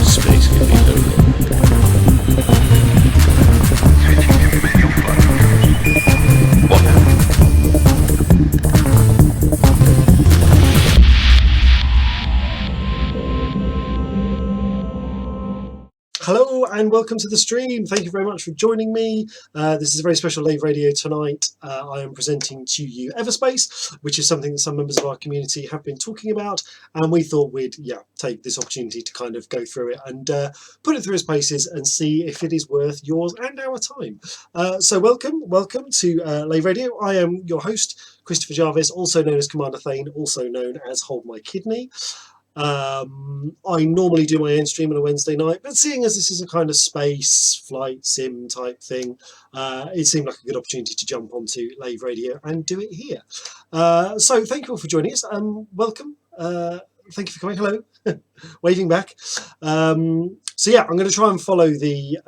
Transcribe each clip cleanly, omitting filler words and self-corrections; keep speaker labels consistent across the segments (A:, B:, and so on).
A: Space can be lonely. What happened?
B: Hello and welcome to the stream. Thank you very much for joining me. This is a very special Lave Radio tonight. I am presenting to you Everspace, which is something that some members of our community have been talking about, and we thought we'd take this opportunity to kind of go through it and put it through its paces and see if it is worth yours and our time. So welcome to Lave Radio. I am your host, Christopher Jarvis, also known as Commander Thane, also known as Hold My Kidney. I normally do my own stream on a Wednesday night, but seeing as this is a kind of space flight sim type thing, it seemed like a good opportunity to jump onto Lave Radio and do it here. So thank you all for joining us. Welcome. Thank you for coming. Hello. Waving back. So yeah, I'm going to try and follow the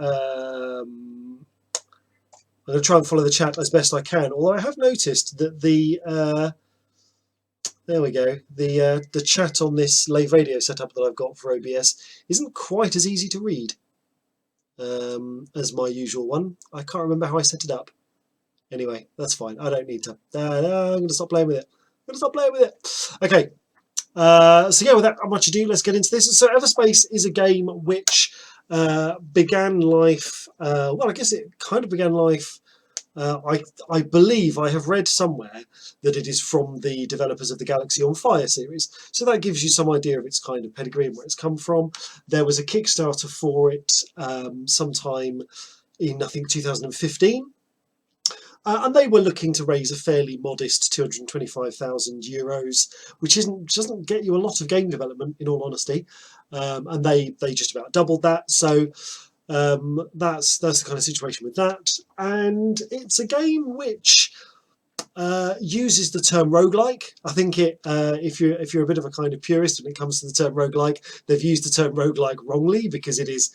B: chat as best I can. Although I have noticed that there we go. The chat on this Lave Radio setup that I've got for OBS isn't quite as easy to read as my usual one. I can't remember how I set it up. Anyway, that's fine. I don't need to. No, I'm going to stop playing with it. Okay. So yeah, without much ado, let's get into this. So Everspace is a game which began life. Well, I guess it kind of began life. I believe I have read somewhere that it is from the developers of the Galaxy on Fire series, so that gives you some idea of its kind of pedigree and where it's come from. There was a Kickstarter for it sometime in, I think, 2015, and they were looking to raise a fairly modest €225,000, which doesn't get you a lot of game development, in all honesty, and they just about doubled that. So that's the kind of situation with that, and it's a game which uses the term roguelike. I think if you're a bit of a kind of purist when it comes to the term roguelike, they've used the term roguelike wrongly, because it is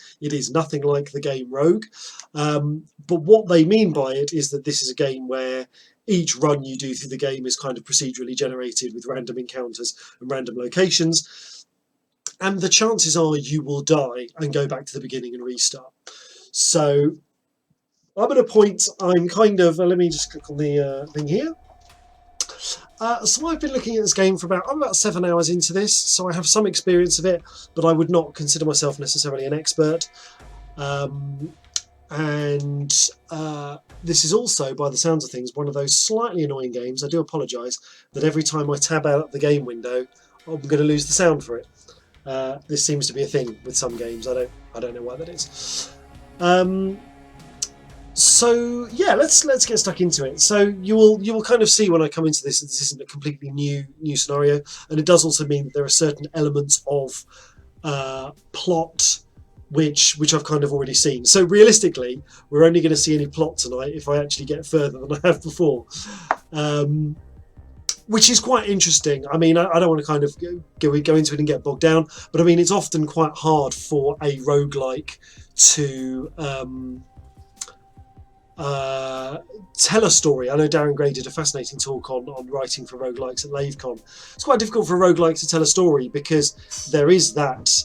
B: nothing like the game Rogue. But what they mean by it is that this is a game where each run you do through the game is kind of procedurally generated with random encounters and random locations. And the chances are you will die and go back to the beginning and restart. So I'm at a point, I'm kind of, let me just click on the thing here. So I've been looking at this game for I'm about 7 hours into this, so I have some experience of it, but I would not consider myself necessarily an expert. And this is also, by the sounds of things, one of those slightly annoying games, I do apologise, that every time I tab out the game window, I'm going to lose the sound for it. This seems to be a thing with some games. I don't know why that is. So yeah, let's get stuck into it. So you will kind of see when I come into this that this isn't a completely new scenario, and it does also mean that there are certain elements of plot which I've kind of already seen. So realistically, we're only going to see any plot tonight if I actually get further than I have before. Which is quite interesting. I mean, I don't want to kind of go into it and get bogged down, but I mean, it's often quite hard for a roguelike to tell a story. I know Darren Gray did a fascinating talk on writing for roguelikes at LaveCon. It's quite difficult for a roguelike to tell a story because there is that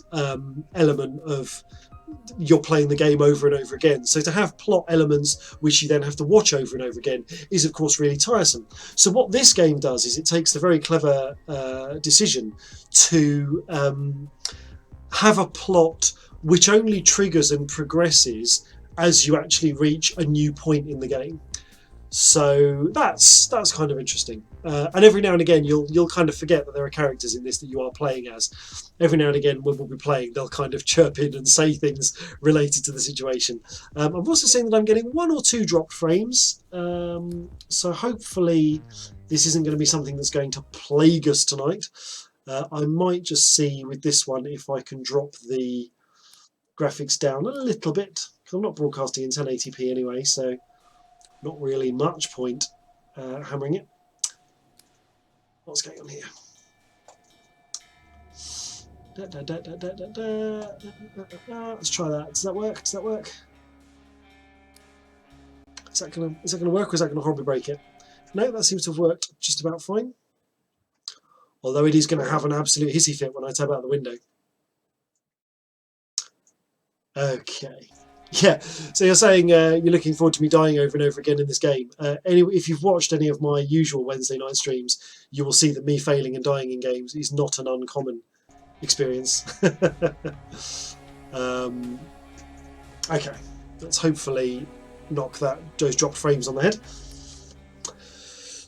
B: element of you're playing the game over and over again. So to have plot elements which you then have to watch over and over again is of course really tiresome. So what this game does is it takes the very clever decision to have a plot which only triggers and progresses as you actually reach a new point in the game. So that's kind of interesting. And every now and again you'll kind of forget that there are characters in this that you are playing as. Every now and again when we'll be playing, they'll kind of chirp in and say things related to the situation. I'm also seeing that I'm getting 1 or 2 dropped frames. So hopefully this isn't going to be something that's going to plague us tonight. I might just see with this one if I can drop the graphics down a little bit, because I'm not broadcasting in 1080p anyway, so not really much point hammering it. What's going on here? Let's try that. Does that work? Is that gonna work, or is that gonna horribly break it? No, that seems to have worked just about fine. although it is going to have an absolute hissy fit when I tab out the window. Okay. Yeah, so you're saying you're looking forward to me dying over and over again in this game. Anyway, if you've watched any of my usual Wednesday night streams, you will see that me failing and dying in games is not an uncommon experience. Okay, let's hopefully knock those dropped frames on the head.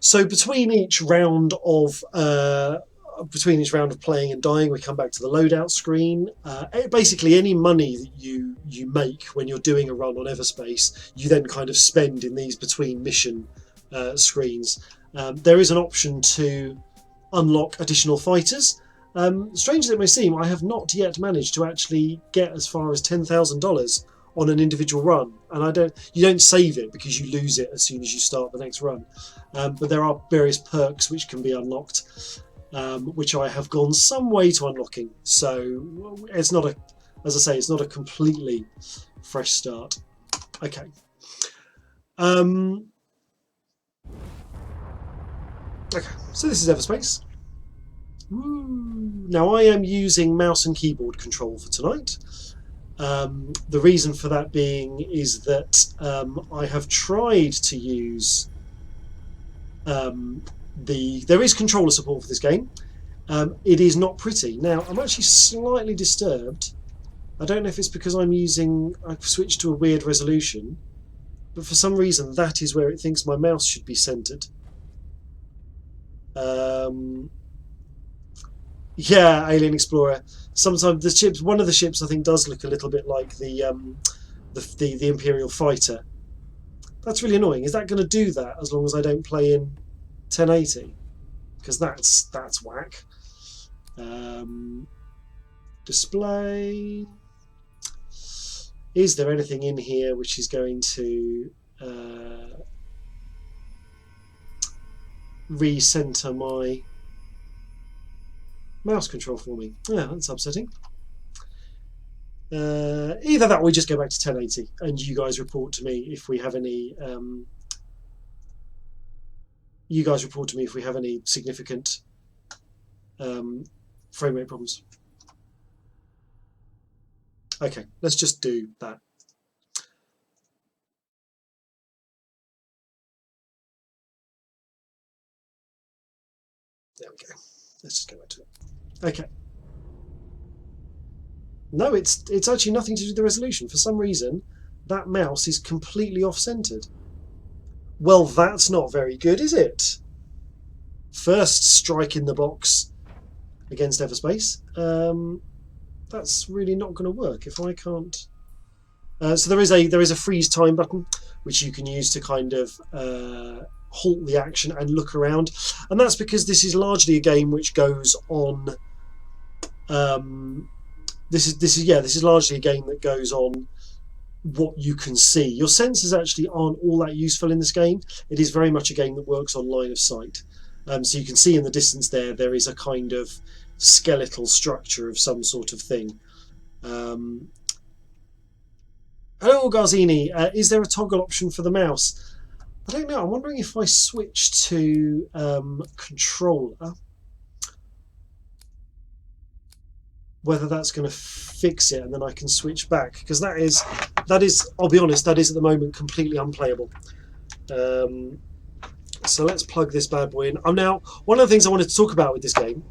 B: So between each round of playing and dying, we come back to the loadout screen. Basically, any money that you make when you're doing a run on Everspace, you then kind of spend in these between mission screens. There is an option to unlock additional fighters. Strange as it may seem, I have not yet managed to actually get as far as $10,000 on an individual run, and you don't save it because you lose it as soon as you start the next run. But there are various perks which can be unlocked, which I have gone some way to unlocking. So it's not as I say, it's not a completely fresh start. Okay. Okay, so this is Everspace. Now I am using mouse and keyboard control for tonight. The reason for that being is that I have tried to use there is controller support for this game. It is not pretty. Now I'm actually slightly disturbed. I don't know if it's because I've switched to a weird resolution, but for some reason that is where it thinks my mouse should be centered. Yeah, Alien Explorer. Sometimes one of the ships I think does look a little bit like the Imperial fighter. That's really annoying. Is that going to do that as long as I don't play in 1080? Because that's whack. Display. Is there anything in here which is going to recenter my mouse control for me? Yeah, that's upsetting. Either that or we just go back to 1080 and you guys report to me if we have any significant frame rate problems. Okay, let's just do that. There we go. Let's just go back to it. Okay. No, it's actually nothing to do with the resolution. For some reason, that mouse is completely off-centered. Well, that's not very good, is it? First strike in the box against Everspace. That's really not going to work if I can't. So there is a freeze time button which you can use to kind of halt the action and look around, and that's because this is largely a game which goes on. This is largely a game that goes on what you can see. Your sensors actually aren't all that useful in this game. It is very much a game that works on line of sight. So you can see in the distance there is a kind of skeletal structure of some sort of thing. Hello, Garzini. Is there a toggle option for the mouse? I don't know. I'm wondering if I switch to controller, whether that's going to fix it, and then I can switch back, because that is, I'll be honest, that is at the moment completely unplayable. So let's plug this bad boy in. Now, one of the things I wanted to talk about with this game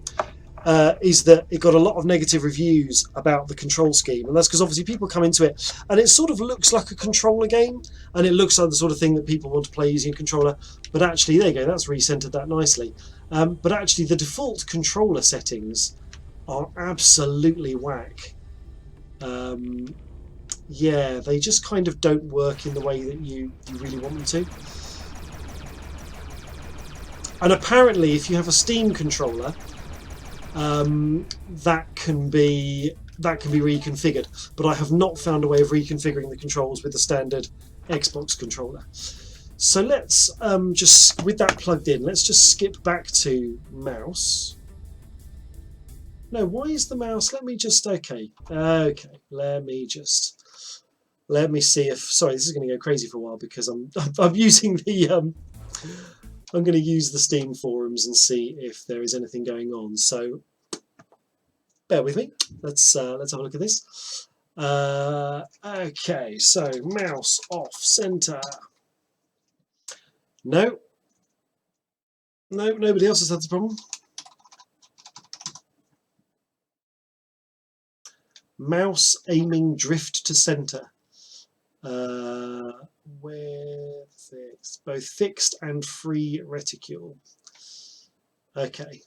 B: is that it got a lot of negative reviews about the control scheme, and that's because obviously people come into it and it sort of looks like a controller game, and it looks like the sort of thing that people want to play using a controller, but actually, there you go, that's recentered that nicely. But actually the default controller settings are absolutely whack. Yeah, they just kind of don't work in the way that you really want them to. And apparently if you have a Steam controller, that can be reconfigured, but I have not found a way of reconfiguring the controls with the standard Xbox controller. So let's just, with that plugged in, let's just skip back to mouse. No, why is the mouse? Let me just, okay, let me see if, sorry, this is going to go crazy for a while because I'm using the I'm going to use the Steam forums and see if there is anything going on. So bear with me. Let's have a look at this. Okay, so mouse off center. No, nobody else has had the problem. Mouse aiming drift to center. Where fixed, both fixed and free reticule. Okay.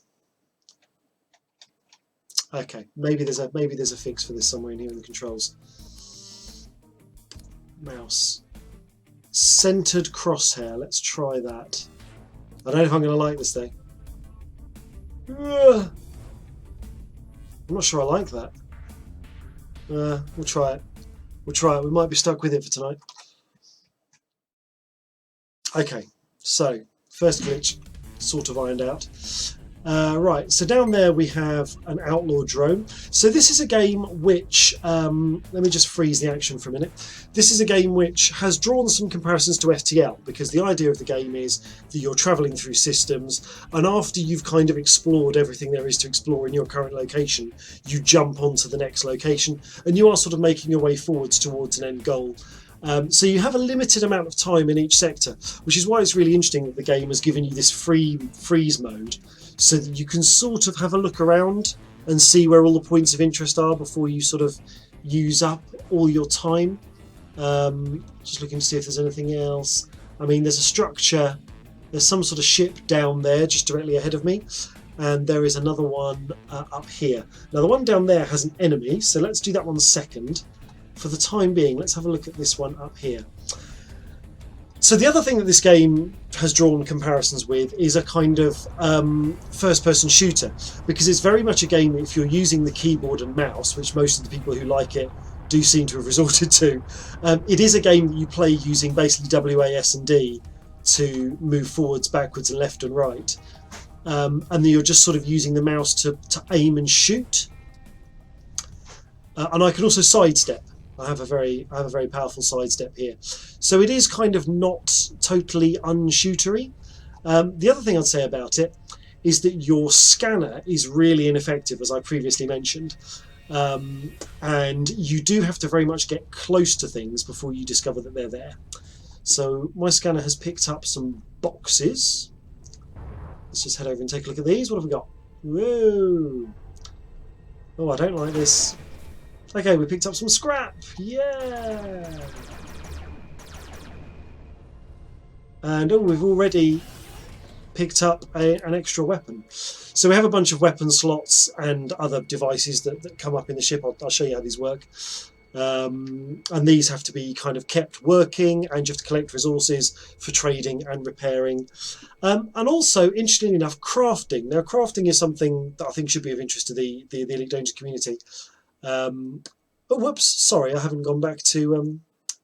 B: Okay, maybe there's a fix for this somewhere in here in the controls. Mouse centered crosshair. Let's try that. I don't know if I'm going to like this thing. I'm not sure I like that. We'll try it. We'll try it. We might be stuck with it for tonight. Okay, so first glitch sort of ironed out. Right, so down there we have an outlaw drone. So this is a game which, let me just freeze the action for a minute. This is a game which has drawn some comparisons to FTL, because the idea of the game is that you're travelling through systems, and after you've kind of explored everything there is to explore in your current location, you jump onto the next location, and you are sort of making your way forwards towards an end goal. So you have a limited amount of time in each sector, which is why it's really interesting that the game has given you this freeze mode, so that you can sort of have a look around and see where all the points of interest are before you sort of use up all your time. Just looking to see if there's anything else. I mean, there's a structure, there's some sort of ship down there just directly ahead of me, and there is another one up here. Now the one down there has an enemy, so let's do that one second. For the time being, let's have a look at this one up here. So the other thing that this game has drawn comparisons with is a kind of first-person shooter, because it's very much a game that if you're using the keyboard and mouse, which most of the people who like it do seem to have resorted to, it is a game that you play using basically WAS and D to move forwards, backwards and left and right, and then you're just sort of using the mouse to aim and shoot. And I can also sidestep. I have a very powerful sidestep here. So it is kind of not totally unshootery. The other thing I'd say about it is that your scanner is really ineffective, as I previously mentioned. And you do have to very much get close to things before you discover that they're there. So my scanner has picked up some boxes. Let's just head over and take a look at these. What have we got? Whoa! Oh, I don't like this. Okay, we picked up some scrap. Yeah! And oh, we've already picked up an extra weapon. So we have a bunch of weapon slots and other devices that come up in the ship. I'll show you how these work. And these have to be kind of kept working, and you have to collect resources for trading and repairing. And also, interestingly enough, crafting. Now, crafting is something that I think should be of interest to the Elite Danger community. Oh, whoops, sorry, I haven't gone back to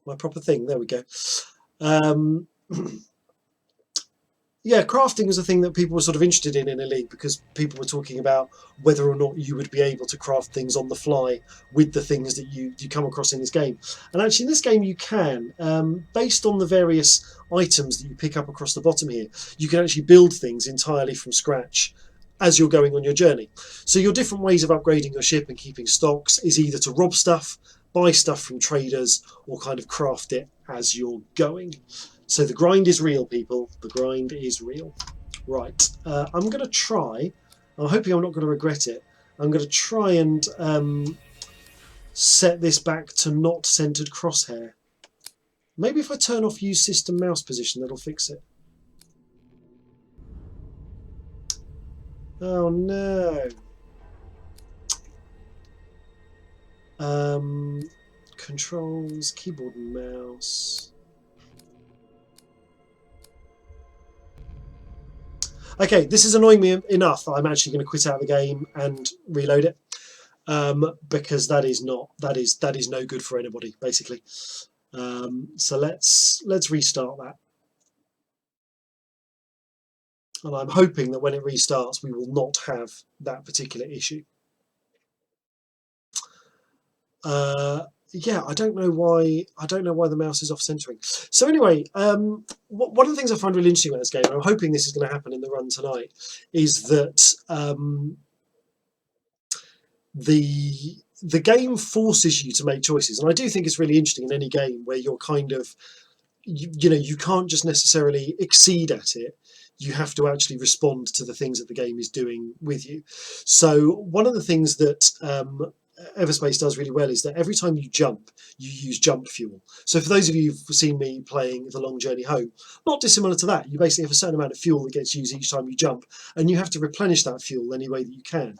B: my proper thing. There we go. Yeah, crafting is a thing that people were sort of interested in Elite, because people were talking about whether or not you would be able to craft things on the fly with the things that you come across in this game. And actually in this game you can, based on the various items that you pick up across the bottom here, you can actually build things entirely from scratch as you're going on your journey. So your different ways of upgrading your ship and keeping stocks is either to rob stuff, buy stuff from traders, or kind of craft it as you're going. So the grind is real, people. The grind is real. Right, I'm going to try, I'm hoping I'm not going to regret it, I'm going to try and set this back to not centered crosshair. Maybe if I turn off use system mouse position, that'll fix it. Oh no. Controls, keyboard and mouse. Okay, this is annoying me enough that I'm actually going to quit out of the game and reload it, because that is no good for anybody, basically. So let's restart that. And I'm hoping that when it restarts, we will not have that particular issue. yeah, I don't know why. I don't know why the mouse is off centering. So anyway, one of the things I find really interesting about this game, and I'm hoping this is going to happen in the run tonight, is that the game forces you to make choices, and I do think it's really interesting in any game where you're kind of, you know, you can't just necessarily exceed at it. You have to actually respond to the things that the game is doing with you. So one of the things that Everspace does really well is that every time you jump, you use jump fuel. So for those of you who've seen me playing The Long Journey Home, not dissimilar to that. You basically have a certain amount of fuel that gets used each time you jump, and you have to replenish that fuel any way that you can.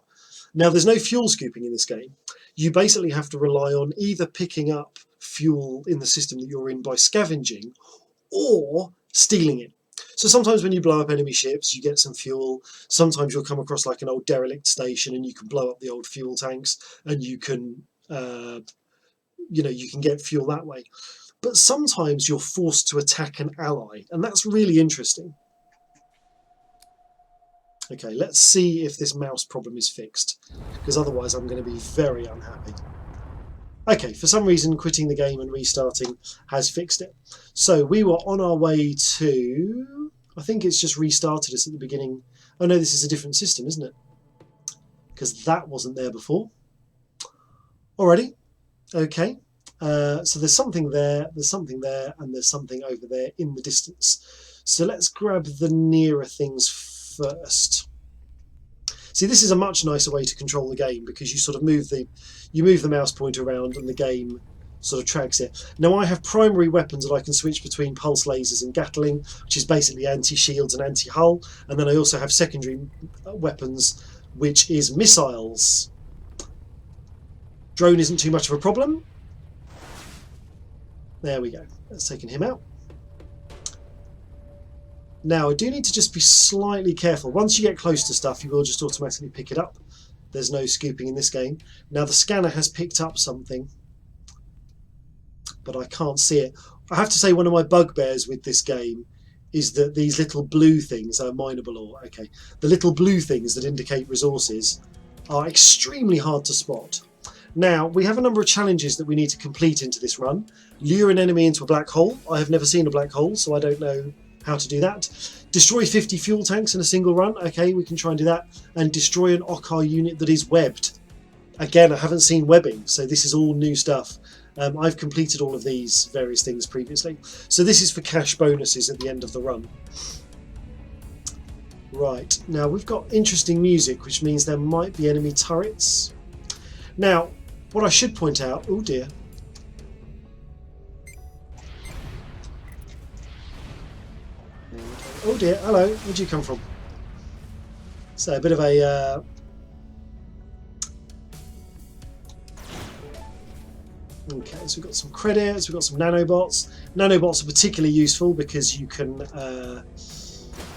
B: Now, there's no fuel scooping in this game. You basically have to rely on either picking up fuel in the system that you're in by scavenging or stealing it. So sometimes when you blow up enemy ships, you get some fuel. Sometimes you'll come across like an old derelict station and you can blow up the old fuel tanks and you can, you can get fuel that way. But sometimes you're forced to attack an ally, and that's really interesting. Okay, let's see if this mouse problem is fixed, because otherwise I'm going to be very unhappy. Okay, for some reason quitting the game and restarting has fixed it. So we were on our way to... I think it's just restarted us at the beginning. Oh no, this is a different system, isn't it? Because that wasn't there before. Alrighty, okay. So there's something there, and there's something over there in the distance. So let's grab the nearer things first. See, this is a much nicer way to control the game, because you sort of move the mouse pointer around and the game sort of tracks it. Now I have primary weapons that I can switch between pulse lasers and Gatling, which is basically anti-shields and anti-hull, and then I also have secondary weapons, which is missiles. Drone isn't too much of a problem. There we go. That's taken him out. Now I do need to just be slightly careful. Once you get close to stuff, you will just automatically pick it up. There's no scooping in this game. Now the scanner has picked up something, but I can't see it. I have to say, one of my bugbears with this game is that these little blue things are mineable ore. Okay, the little blue things that indicate resources are extremely hard to spot. Now, we have a number of challenges that we need to complete into this run. Lure an enemy into a black hole. I have never seen a black hole, so I don't know how to do that. Destroy 50 fuel tanks in a single run. Okay, we can try and do that. And destroy an OCCAR unit that is webbed. Again, I haven't seen webbing, so this is all new stuff. I've completed all of these various things previously. So this is for cash bonuses at the end of the run. Right, now we've got interesting music, which means there might be enemy turrets. Now, what I should point out... Oh dear. Oh dear, hello, where'd you come from? So a bit of a... Okay, so we've got some credits, we've got some nanobots. Nanobots are particularly useful because you can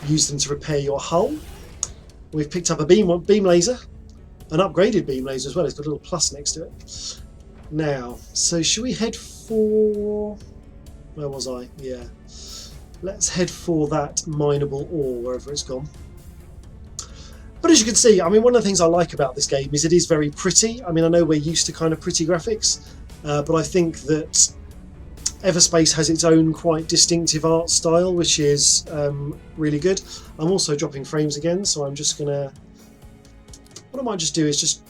B: use them to repair your hull. We've picked up a beam laser, an upgraded beam laser as well. It's got a little plus next to it. Now, so should we head for... Where was I? Yeah. Let's head for that mineable ore, wherever it's gone. But as you can see, I mean, one of the things I like about this game is it is very pretty. I mean, I know we're used to kind of pretty graphics, but I think that Everspace has its own quite distinctive art style, which is really good. I'm also dropping frames again, so I'm just gonna... What I might just do is just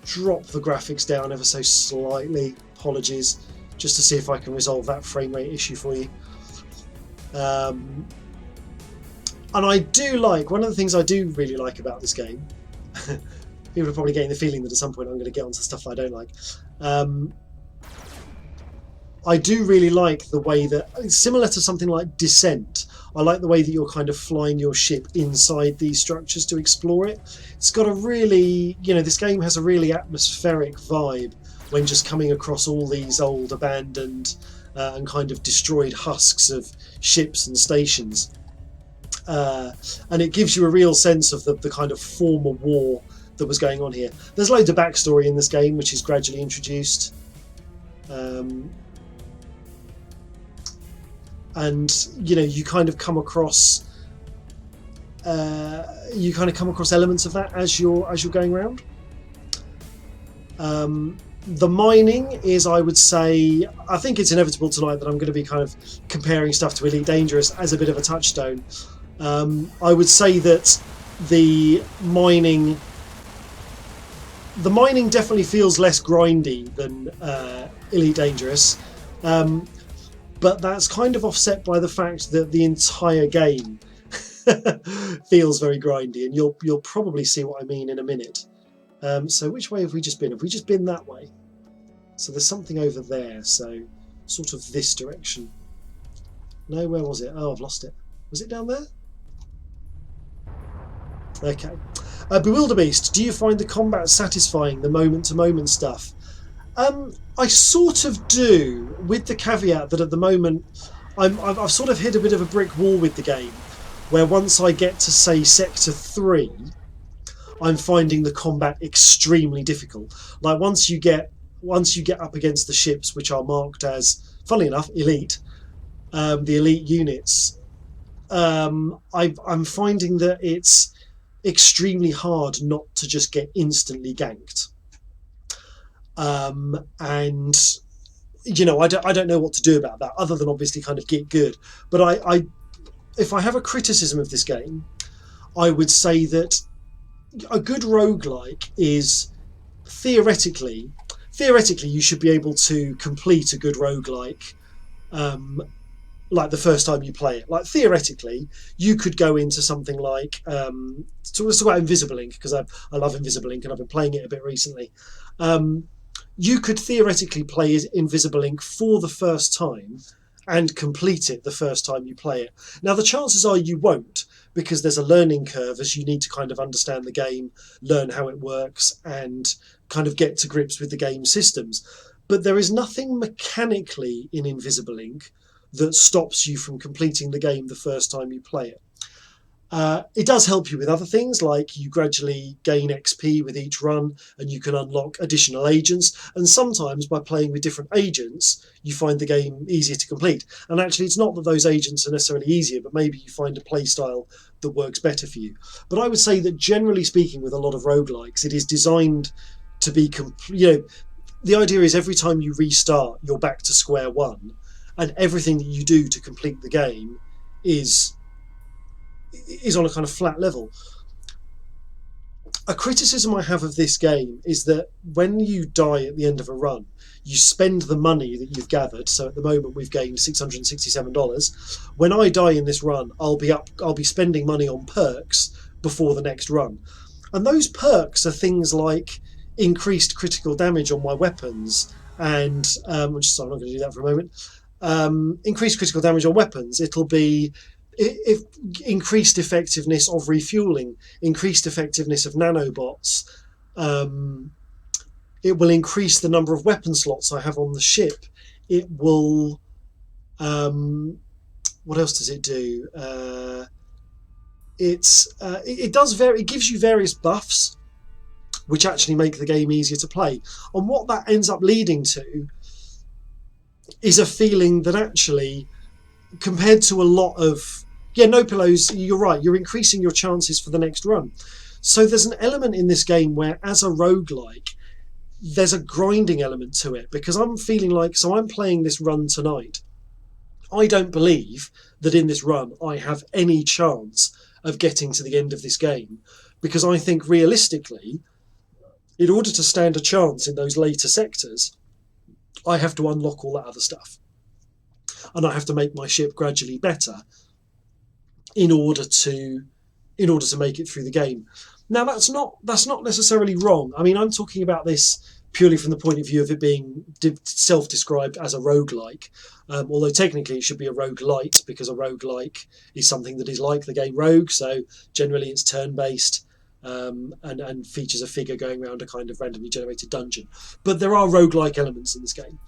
B: drop the graphics down ever so slightly. Apologies, just to see if I can resolve that frame rate issue for you. And I do like, one of the things I do really like about this game, people are probably getting the feeling that at some point I'm going to get onto stuff I don't like. I do really like the way that, similar to something like Descent, I like the way that you're kind of flying your ship inside these structures to explore it. It's got a really, you know, this game has a really atmospheric vibe when just coming across all these old abandoned and kind of destroyed husks of ships and stations. And it gives you a real sense of the kind of former war that was going on here. There's loads of backstory in this game, which is gradually introduced. And you know, you kind of come across elements of that as you're going around. The mining is, I would say, I think it's inevitable tonight that I'm going to be kind of comparing stuff to Elite Dangerous as a bit of a touchstone. I would say that the mining definitely feels less grindy than Elite Dangerous, but that's kind of offset by the fact that the entire game feels very grindy, and you'll probably see what I mean in a minute. So which way have we just been? Have we just been that way? So there's something over there, so sort of this direction. No, where was it? Oh, I've lost it. Was it down there? Okay. Bewilderbeast, do you find the combat satisfying, the moment-to-moment stuff? I sort of do, with the caveat that at the moment I've sort of hit a bit of a brick wall with the game, where once I get to, say, Sector 3, I'm finding the combat extremely difficult. Like once you get up against the ships, which are marked as, funnily enough, elite, the elite units, I'm finding that it's extremely hard not to just get instantly ganked. And you know, I don't know what to do about that, other than obviously kind of get good. But if I have a criticism of this game, I would say that a good roguelike is theoretically you should be able to complete a good roguelike like the first time you play it. Like theoretically you could go into something like so let's talk about Invisible Ink, because I love Invisible Ink and I've been playing it a bit recently. You could theoretically play Invisible Ink for the first time and complete it the first time you play it. Now the chances are you won't, because there's a learning curve as you need to kind of understand the game, learn how it works, and kind of get to grips with the game systems. But there is nothing mechanically in Invisible Ink that stops you from completing the game the first time you play it. It does help you with other things, like you gradually gain XP with each run and you can unlock additional agents, and sometimes by playing with different agents you find the game easier to complete. And actually it's not that those agents are necessarily easier, but maybe you find a play style that works better for you. But I would say that generally speaking, with a lot of roguelikes, it is designed to be the idea is every time you restart you're back to square one, and everything that you do to complete the game is on a kind of flat level. A criticism I have of this game is that when you die at the end of a run, you spend the money that you've gathered. So at the moment we've gained $667. When I die in this run, I'll be spending money on perks before the next run. And those perks are things like increased critical damage on my weapons, and I'm not going to do that for a moment. Increased critical damage on weapons. It'll be increased effectiveness of refueling, increased effectiveness of nanobots. It will increase the number of weapon slots I have on the ship. It will. What else does it do? It gives you various buffs, which actually make the game easier to play. And what that ends up leading to is a feeling that actually, compared to a lot of no pillows, you're right, you're increasing your chances for the next run. So there's an element in this game where, as a roguelike, there's a grinding element to it, because I'm feeling like, so I'm playing this run tonight. I don't believe that in this run I have any chance of getting to the end of this game, because I think realistically, in order to stand a chance in those later sectors, I have to unlock all that other stuff. And I have to make my ship gradually better in order to make it through the game. Now that's not necessarily wrong. I mean, I'm talking about this purely from the point of view of it being self-described as a roguelike, although technically it should be a rogue-lite, because a roguelike is something that is like the game Rogue, so generally it's turn-based, and features a figure going around a kind of randomly generated dungeon. But there are roguelike elements in this game.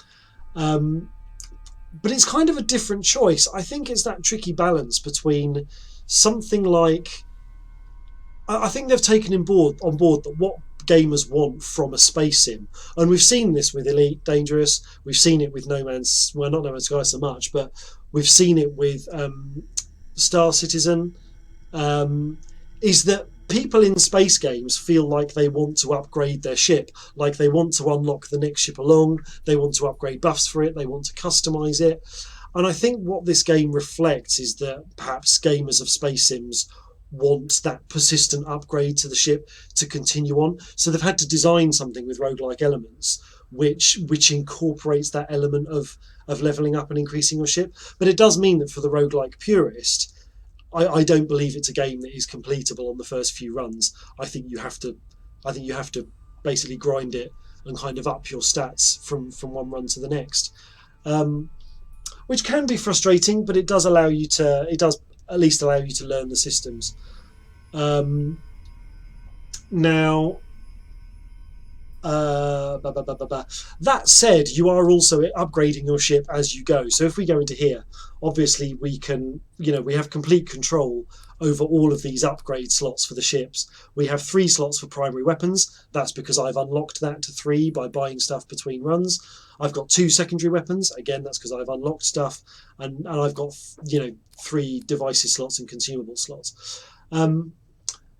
B: But it's kind of a different choice. I think it's that tricky balance between something like... I think they've taken on board that what gamers want from a space sim. And we've seen this with Elite Dangerous. We've seen it with not No Man's Sky so much, but we've seen it with Star Citizen. Is that people in space games feel like they want to upgrade their ship, like they want to unlock the next ship along, they want to upgrade buffs for it, they want to customize it. And I think what this game reflects is that perhaps gamers of space sims want that persistent upgrade to the ship to continue on. So they've had to design something with roguelike elements which incorporates that element of leveling up and increasing your ship. But it does mean that for the roguelike purist, I don't believe it's a game that is completable on the first few runs. I think you have to basically grind it and kind of up your stats from one run to the next, which can be frustrating, but it does at least allow you to learn the systems. Now, that said, you are also upgrading your ship as you go. So if we go into here, obviously we can, we have complete control over all of these upgrade slots for the ships. We have 3 slots for primary weapons. That's because I've unlocked that to 3 by buying stuff between runs. I've got 2 secondary weapons. Again, that's because I've unlocked stuff, and I've got 3 devices slots and consumable slots.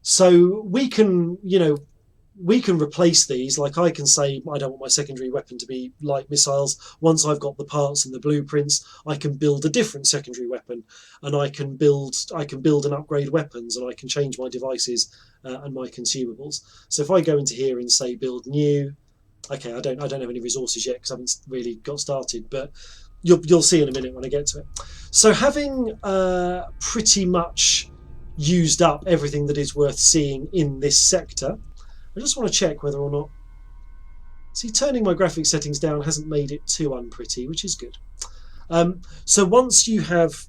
B: So we can replace these. Like, I can say I don't want my secondary weapon to be light missiles. Once I've got the parts and the blueprints, I can build a different secondary weapon, and I can build and upgrade weapons, and I can change my devices and my consumables. So if I go into here and say build new, okay, I don't have any resources yet because I haven't really got started, but you'll see in a minute when I get to it. So having pretty much used up everything that is worth seeing in this sector, I just want to check whether or not... See, turning my graphics settings down hasn't made it too unpretty, which is good. So once you have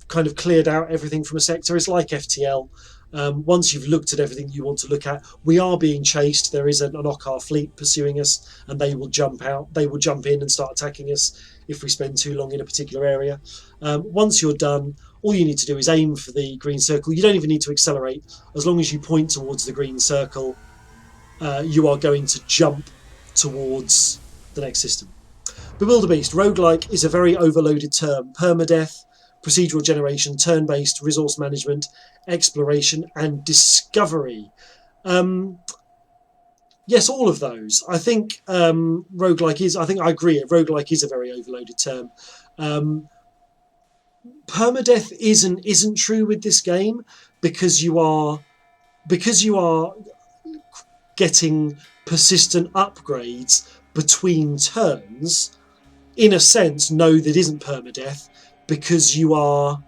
B: kind of cleared out everything from a sector, it's like FTL. Once you've looked at everything you want to look at, we are being chased. There is an Okkar fleet pursuing us, and they will jump out. They will jump in and start attacking us if we spend too long in a particular area. Once you're done, all you need to do is aim for the green circle. You don't even need to accelerate. As long as you point towards the green circle, you are going to jump towards the next system. Bewilderbeast. Roguelike is a very overloaded term. Permadeath, procedural generation, turn-based, resource management, exploration, and discovery. Yes, all of those. I think roguelike is... I think I agree. Roguelike is a very overloaded term. Permadeath isn't true with this game because you are getting persistent upgrades between turns. In a sense, no, that isn't permadeath because you are...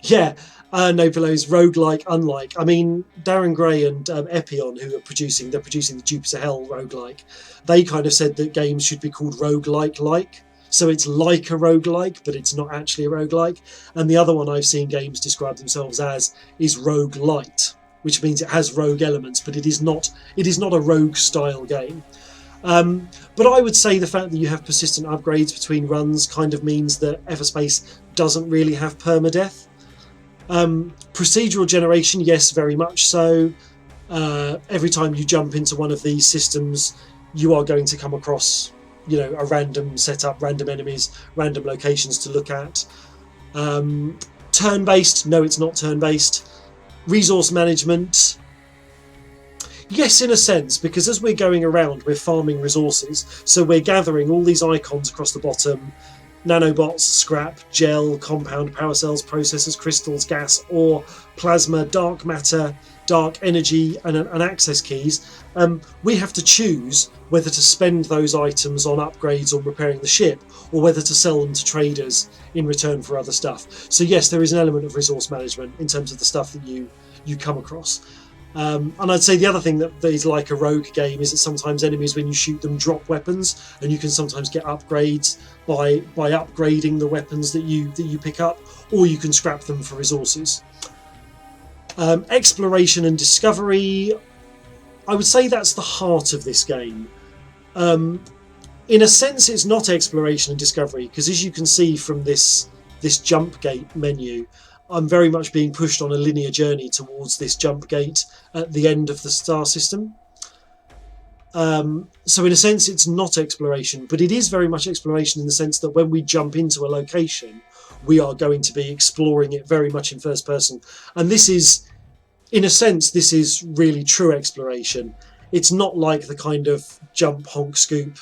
B: Yeah, no, below is roguelike, unlike. I mean, Darren Gray and Epion, who are producing the Jupiter Hell roguelike, they kind of said that games should be called roguelike-like. So it's like a roguelike, but it's not actually a roguelike. And the other one I've seen games describe themselves as is rogue-lite, which means it has rogue elements, but it is not a rogue-style game. But I would say the fact that you have persistent upgrades between runs kind of means that Everspace doesn't really have permadeath. Procedural generation, yes, very much so. Every time you jump into one of these systems, you are going to come across, a random setup, random enemies, random locations to look at. Turn-based, no, it's not turn-based. Resource management, yes, in a sense, because as we're going around, we're farming resources. So we're gathering all these icons across the bottom: nanobots, scrap, gel, compound, power cells, processors, crystals, gas, ore, plasma, dark matter, dark energy, and access keys. We have to choose whether to spend those items on upgrades or repairing the ship, or whether to sell them to traders in return for other stuff. So yes, there is an element of resource management in terms of the stuff that you come across. And I'd say the other thing that is like a rogue game is that sometimes enemies, when you shoot them, drop weapons, and you can sometimes get upgrades by upgrading the weapons that you pick up, or you can scrap them for resources. Exploration and discovery, I would say that's the heart of this game. In a sense, it's not exploration and discovery, because as you can see from this jump gate menu, I'm very much being pushed on a linear journey towards this jump gate at the end of the star system. So in a sense, it's not exploration, but it is very much exploration in the sense that when we jump into a location, we are going to be exploring it very much in first person. And this is in a sense, this is really true exploration. It's not like the kind of jump, honk, scoop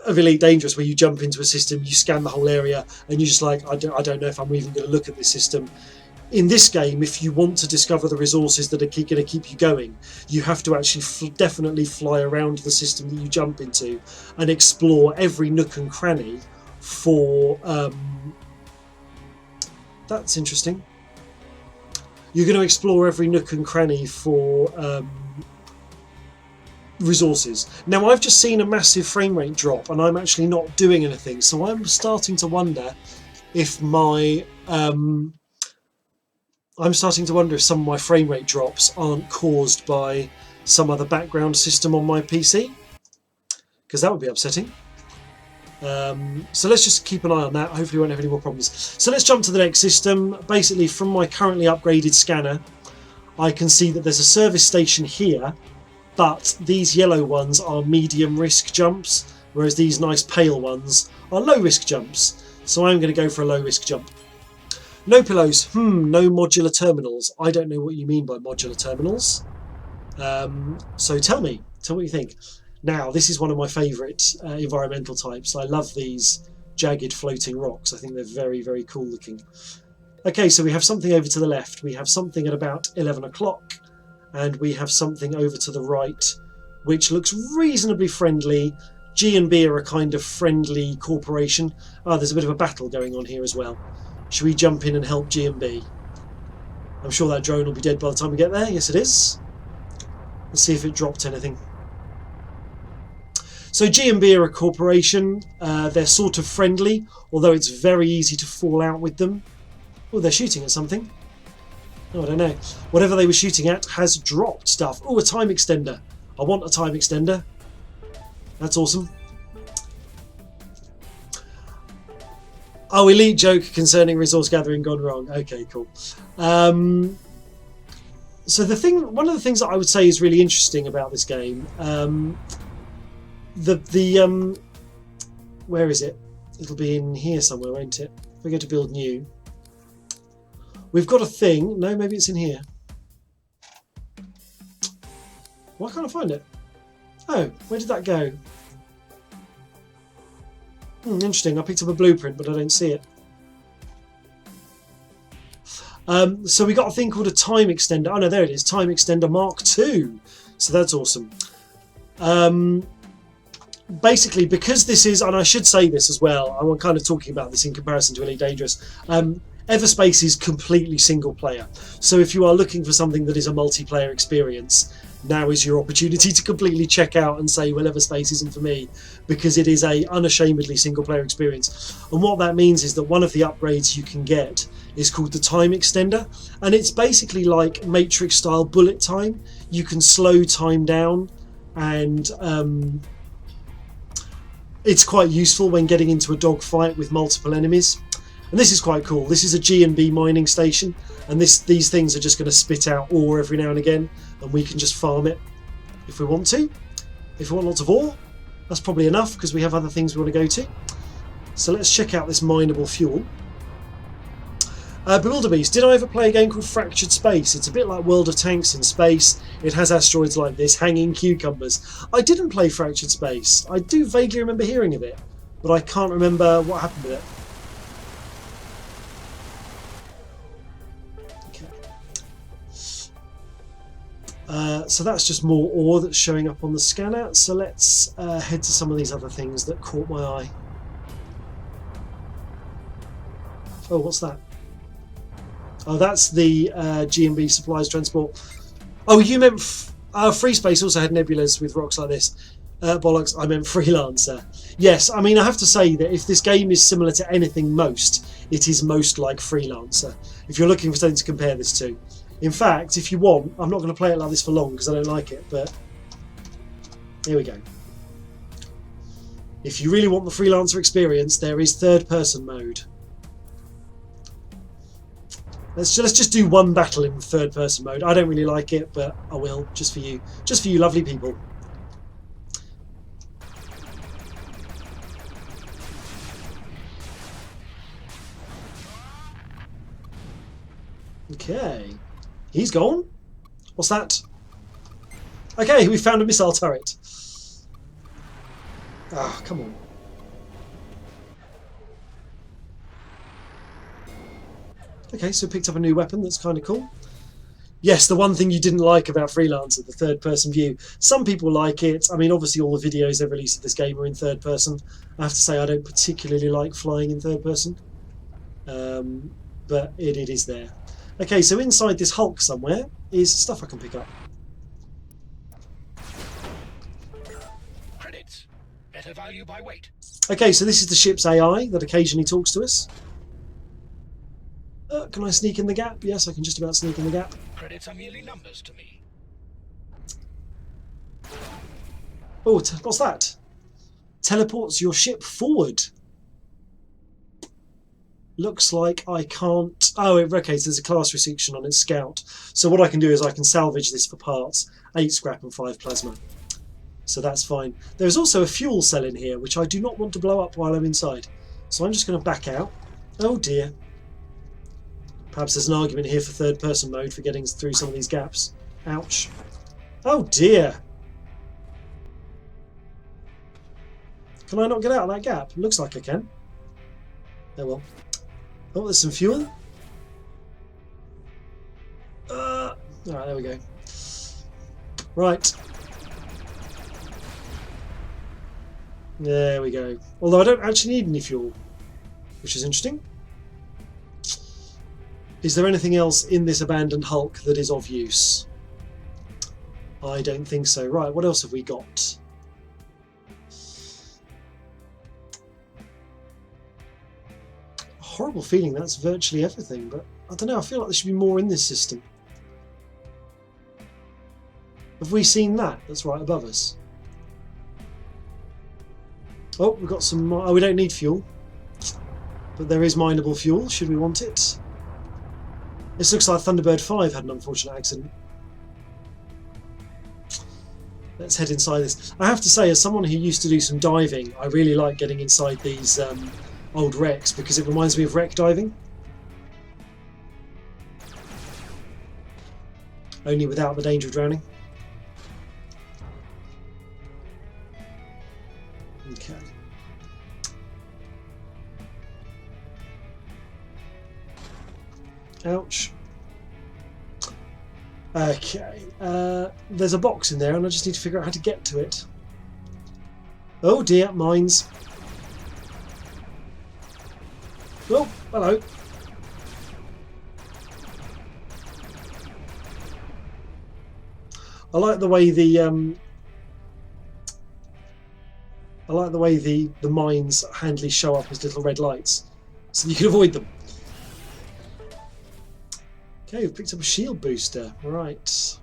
B: of Elite Dangerous where you jump into a system, you scan the whole area, and you're just like, I don't know if I'm even going to look at this system. In this game, if you want to discover the resources that are going to keep you going, you have to actually definitely fly around the system that you jump into and explore every nook and cranny for... that's interesting. You're going to explore every nook and cranny for resources. Now, I've just seen a massive frame rate drop and I'm actually not doing anything, so I'm starting to wonder if my... I'm starting to wonder if some of my frame rate drops aren't caused by some other background system on my PC, because that would be upsetting. So let's just keep an eye on that. Hopefully we won't have any more problems. So let's jump to the next system. Basically, from my currently upgraded scanner, I can see that there's a service station here, but these yellow ones are medium risk jumps, whereas these nice pale ones are low risk jumps. So I'm going to go for a low risk jump. No pillows. No modular terminals. I don't know what you mean by modular terminals. So tell me what you think. Now, this is one of my favourite environmental types. I love these jagged floating rocks. I think they're very, very cool looking. Okay, so we have something over to the left. We have something at about 11 o'clock. And we have something over to the right, which looks reasonably friendly. G&B are a kind of friendly corporation. Oh, there's a bit of a battle going on here as well. Should we jump in and help G&B? I'm sure that drone will be dead by the time we get there. Yes, it is. Let's see if it dropped anything. So G&B are a corporation. They're sort of friendly, although it's very easy to fall out with them. Oh, they're shooting at something. Oh, I don't know. Whatever they were shooting at has dropped stuff. Oh, a time extender. I want a time extender. That's awesome. Oh, elite joke concerning resource gathering gone wrong. Okay, cool. So one of the things that I would say is really interesting about this game, where is it? It'll be in here somewhere, won't it? If we go to build new, we've got a thing. No, maybe it's in here. Why can't I find it? Oh, where did that go? Interesting. I picked up a blueprint, but I don't see it. So we got a thing called a time extender. Oh no, there it is. Time extender Mark II. So that's awesome. Basically, because this is, and I should say this as well, I'm kind of talking about this in comparison to Elite Dangerous. Everspace is completely single player. So if you are looking for something that is a multiplayer experience, now is your opportunity to completely check out and say, well, Everspace isn't for me, because it is a unashamedly single player experience. And what that means is that one of the upgrades you can get is called the time extender, and it's basically like Matrix style bullet time. You can slow time down, and it's quite useful when getting into a dogfight with multiple enemies. And this is quite cool. This is a G&B mining station, and these things are just going to spit out ore every now and again, and we can just farm it if we want to. If we want lots of ore, that's probably enough because we have other things we want to go to. So let's check out this mineable fuel. Bewilderbeast. Did I ever play a game called Fractured Space? It's a bit like World of Tanks in space. It has asteroids like this, hanging cucumbers. I didn't play Fractured Space. I do vaguely remember hearing of it, but I can't remember what happened with it. So that's just more ore that's showing up on the scanner. So let's head to some of these other things that caught my eye. Oh, what's that? Oh, that's the G&B supplies transport. Oh, you meant Free Space also had nebulas with rocks like this. Bollocks, I meant Freelancer. Yes, I mean, I have to say that if this game is similar to anything most, it is most like Freelancer. If you're looking for something to compare this to. In fact, if you want, I'm not going to play it like this for long because I don't like it, but here we go. If you really want the Freelancer experience, there is third-person mode. Let's just do one battle in third-person mode. I don't really like it, but I will, just for you lovely people. Okay, he's gone. What's that? Okay, we found a missile turret. Ah, come on. Okay, so picked up a new weapon. That's kind of cool. Yes, the one thing you didn't like about Freelancer, the third-person view. Some people like it. I mean, obviously all the videos they've released of this game are in third person. I have to say I don't particularly like flying in third person. But it is there. Okay, so inside this hulk somewhere is stuff I can pick up.
C: Credits. Better value by weight.
B: Okay, so this is the ship's AI that occasionally talks to us. Can I sneak in the gap? Yes, I can just about sneak in the gap.
C: Credits are merely numbers to me.
B: Oh, what's that? Teleports your ship forward. Looks like I can't... Oh, okay, so there's a class restriction on its scout. So what I can do is I can salvage this for parts. 8 scrap and 5 plasma. So that's fine. There's also a fuel cell in here, which I do not want to blow up while I'm inside. So I'm just going to back out. Oh dear. Perhaps there's an argument here for third-person mode for getting through some of these gaps. Ouch. Oh dear. Can I not get out of that gap? Looks like I can. Oh well. Oh, there's some fuel. Alright, there we go. Right. There we go. Although I don't actually need any fuel, which is interesting. Is there anything else in this abandoned hulk that is of use? I don't think so. Right, what else have we got? A horrible feeling that's virtually everything, but I don't know, I feel like there should be more in this system. Have we seen that? That's right above us. Oh, we've got some... Oh, we don't need fuel. But there is mineable fuel, should we want it. This looks like Thunderbird 5 had an unfortunate accident. Let's head inside this. I have to say, as someone who used to do some diving, I really like getting inside these old wrecks because it reminds me of wreck diving. Only without the danger of drowning. Okay. Ouch. Okay, there's a box in there and I just need to figure out how to get to it. Oh dear, mines. Oh, hello. I like the way the mines handily show up as little red lights, so you can avoid them. Okay, we've picked up a shield booster. Right.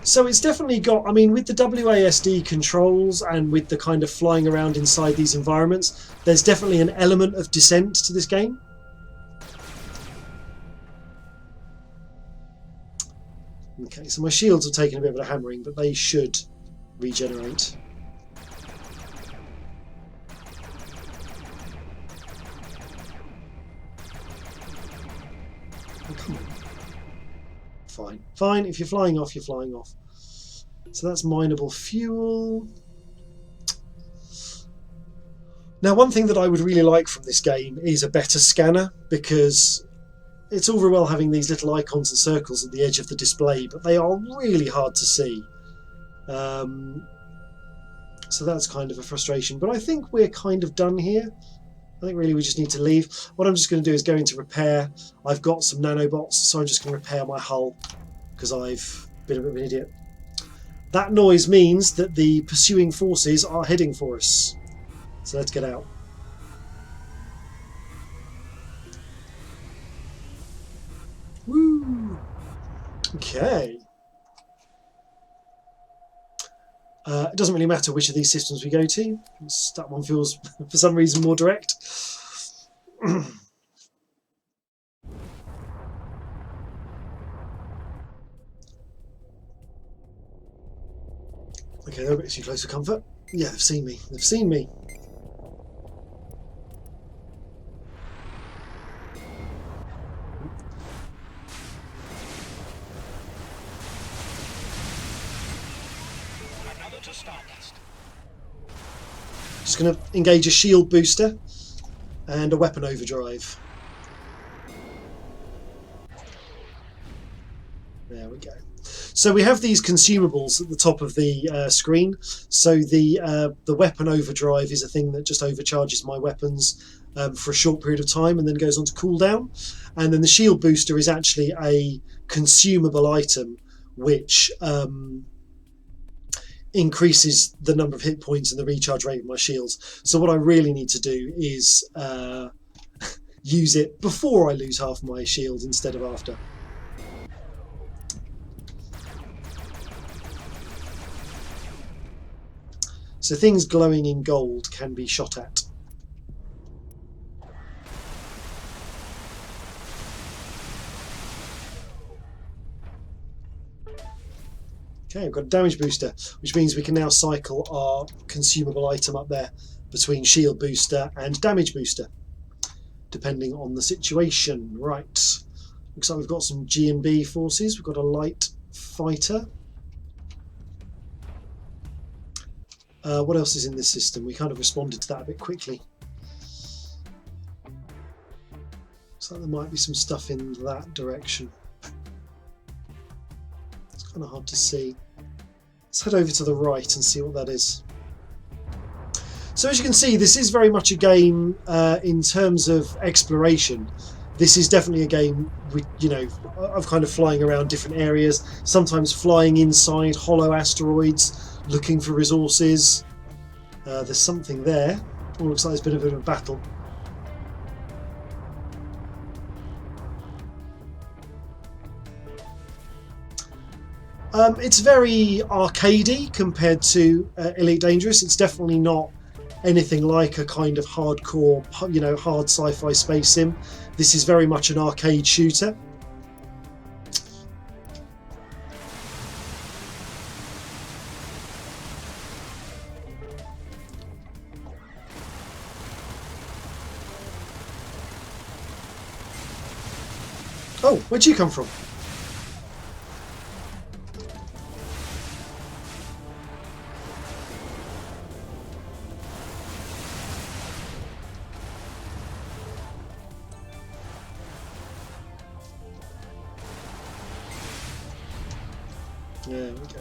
B: So it's definitely got, I mean, with the WASD controls and with the kind of flying around inside these environments, there's definitely an element of descent to this game. Okay, so my shields have taken a bit of a hammering, but they should regenerate. Oh, come on. Fine. Fine, if you're flying off, you're flying off. So that's mineable fuel. Now, one thing that I would really like from this game is a better scanner, because it's all very well having these little icons and circles at the edge of the display, but they are really hard to see. So that's kind of a frustration. But I think we're kind of done here. I think really we just need to leave. What I'm just going to do is go into repair. I've got some nanobots, so I'm just going to repair my hull because I've been a bit of an idiot. That noise means that the pursuing forces are heading for us. So let's get out. Woo! Okay. It doesn't really matter which of these systems we go to. That one feels, for some reason, more direct. Okay, they're a bit too close for comfort. Yeah, they've seen me. They've seen me.
C: to stardust.
B: Just going to engage a shield booster and a weapon overdrive. There we go. So we have these consumables at the top of the screen. So the weapon overdrive is a thing that just overcharges my weapons for a short period of time and then goes on to cooldown. And then the shield booster is actually a consumable item which increases the number of hit points and the recharge rate of my shields. So what I really need to do is use it before I lose half my shield instead of after. So things glowing in gold can be shot at. Okay, I've got a damage booster, which means we can now cycle our consumable item up there between shield booster and damage booster, depending on the situation. Right, looks like we've got some G&B forces. We've got a light fighter. What else is in this system? We kind of responded to that a bit quickly. So there might be some stuff in that direction. It's kind of hard to see. Let's head over to the right and see what that is. So as you can see, this is very much a game in terms of exploration. This is definitely a game with, of kind of flying around different areas, sometimes flying inside hollow asteroids, looking for resources. There's something there. Oh, looks like there's been a bit of a battle. It's very arcadey compared to Elite Dangerous. It's definitely not anything like a kind of hardcore, hard sci-fi space sim. This is very much an arcade shooter. Oh, where'd you come from? There we go.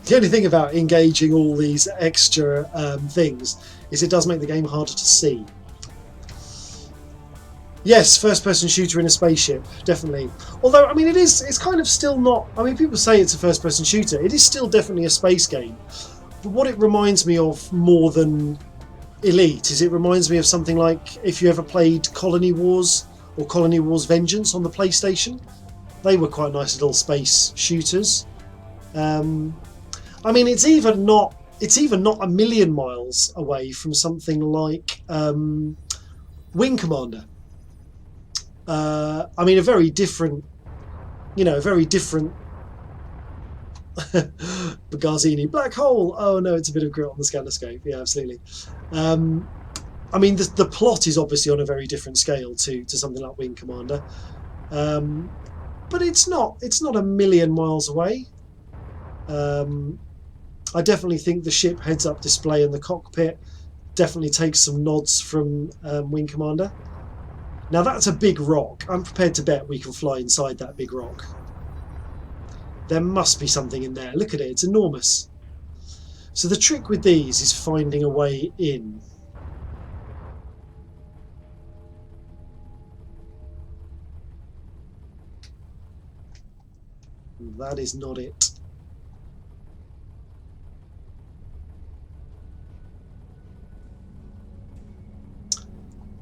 B: The only thing about engaging all these extra things is it does make the game harder to see. Yes, first-person shooter in a spaceship, definitely. Although, I mean, it's kind of still not... I mean, people say it's a first-person shooter. It is still definitely a space game. But what it reminds me of more than Elite is it reminds me of something like if you ever played Colony Wars or Colony Wars Vengeance on the PlayStation. They were quite nice little space shooters. I mean, it's even not a million miles away from something like Wing Commander. I mean, a very different Bagazzini black hole. Oh no, it's a bit of grit on the scanoscope. Yeah, absolutely. I mean, the plot is obviously on a very different scale to something like Wing Commander, but it's not a million miles away. I definitely think the ship heads-up display in the cockpit definitely takes some nods from Wing Commander. Now that's a big rock. I'm prepared to bet we can fly inside that big rock. There must be something in there. Look at it, it's enormous. So the trick with these is finding a way in. That is not it.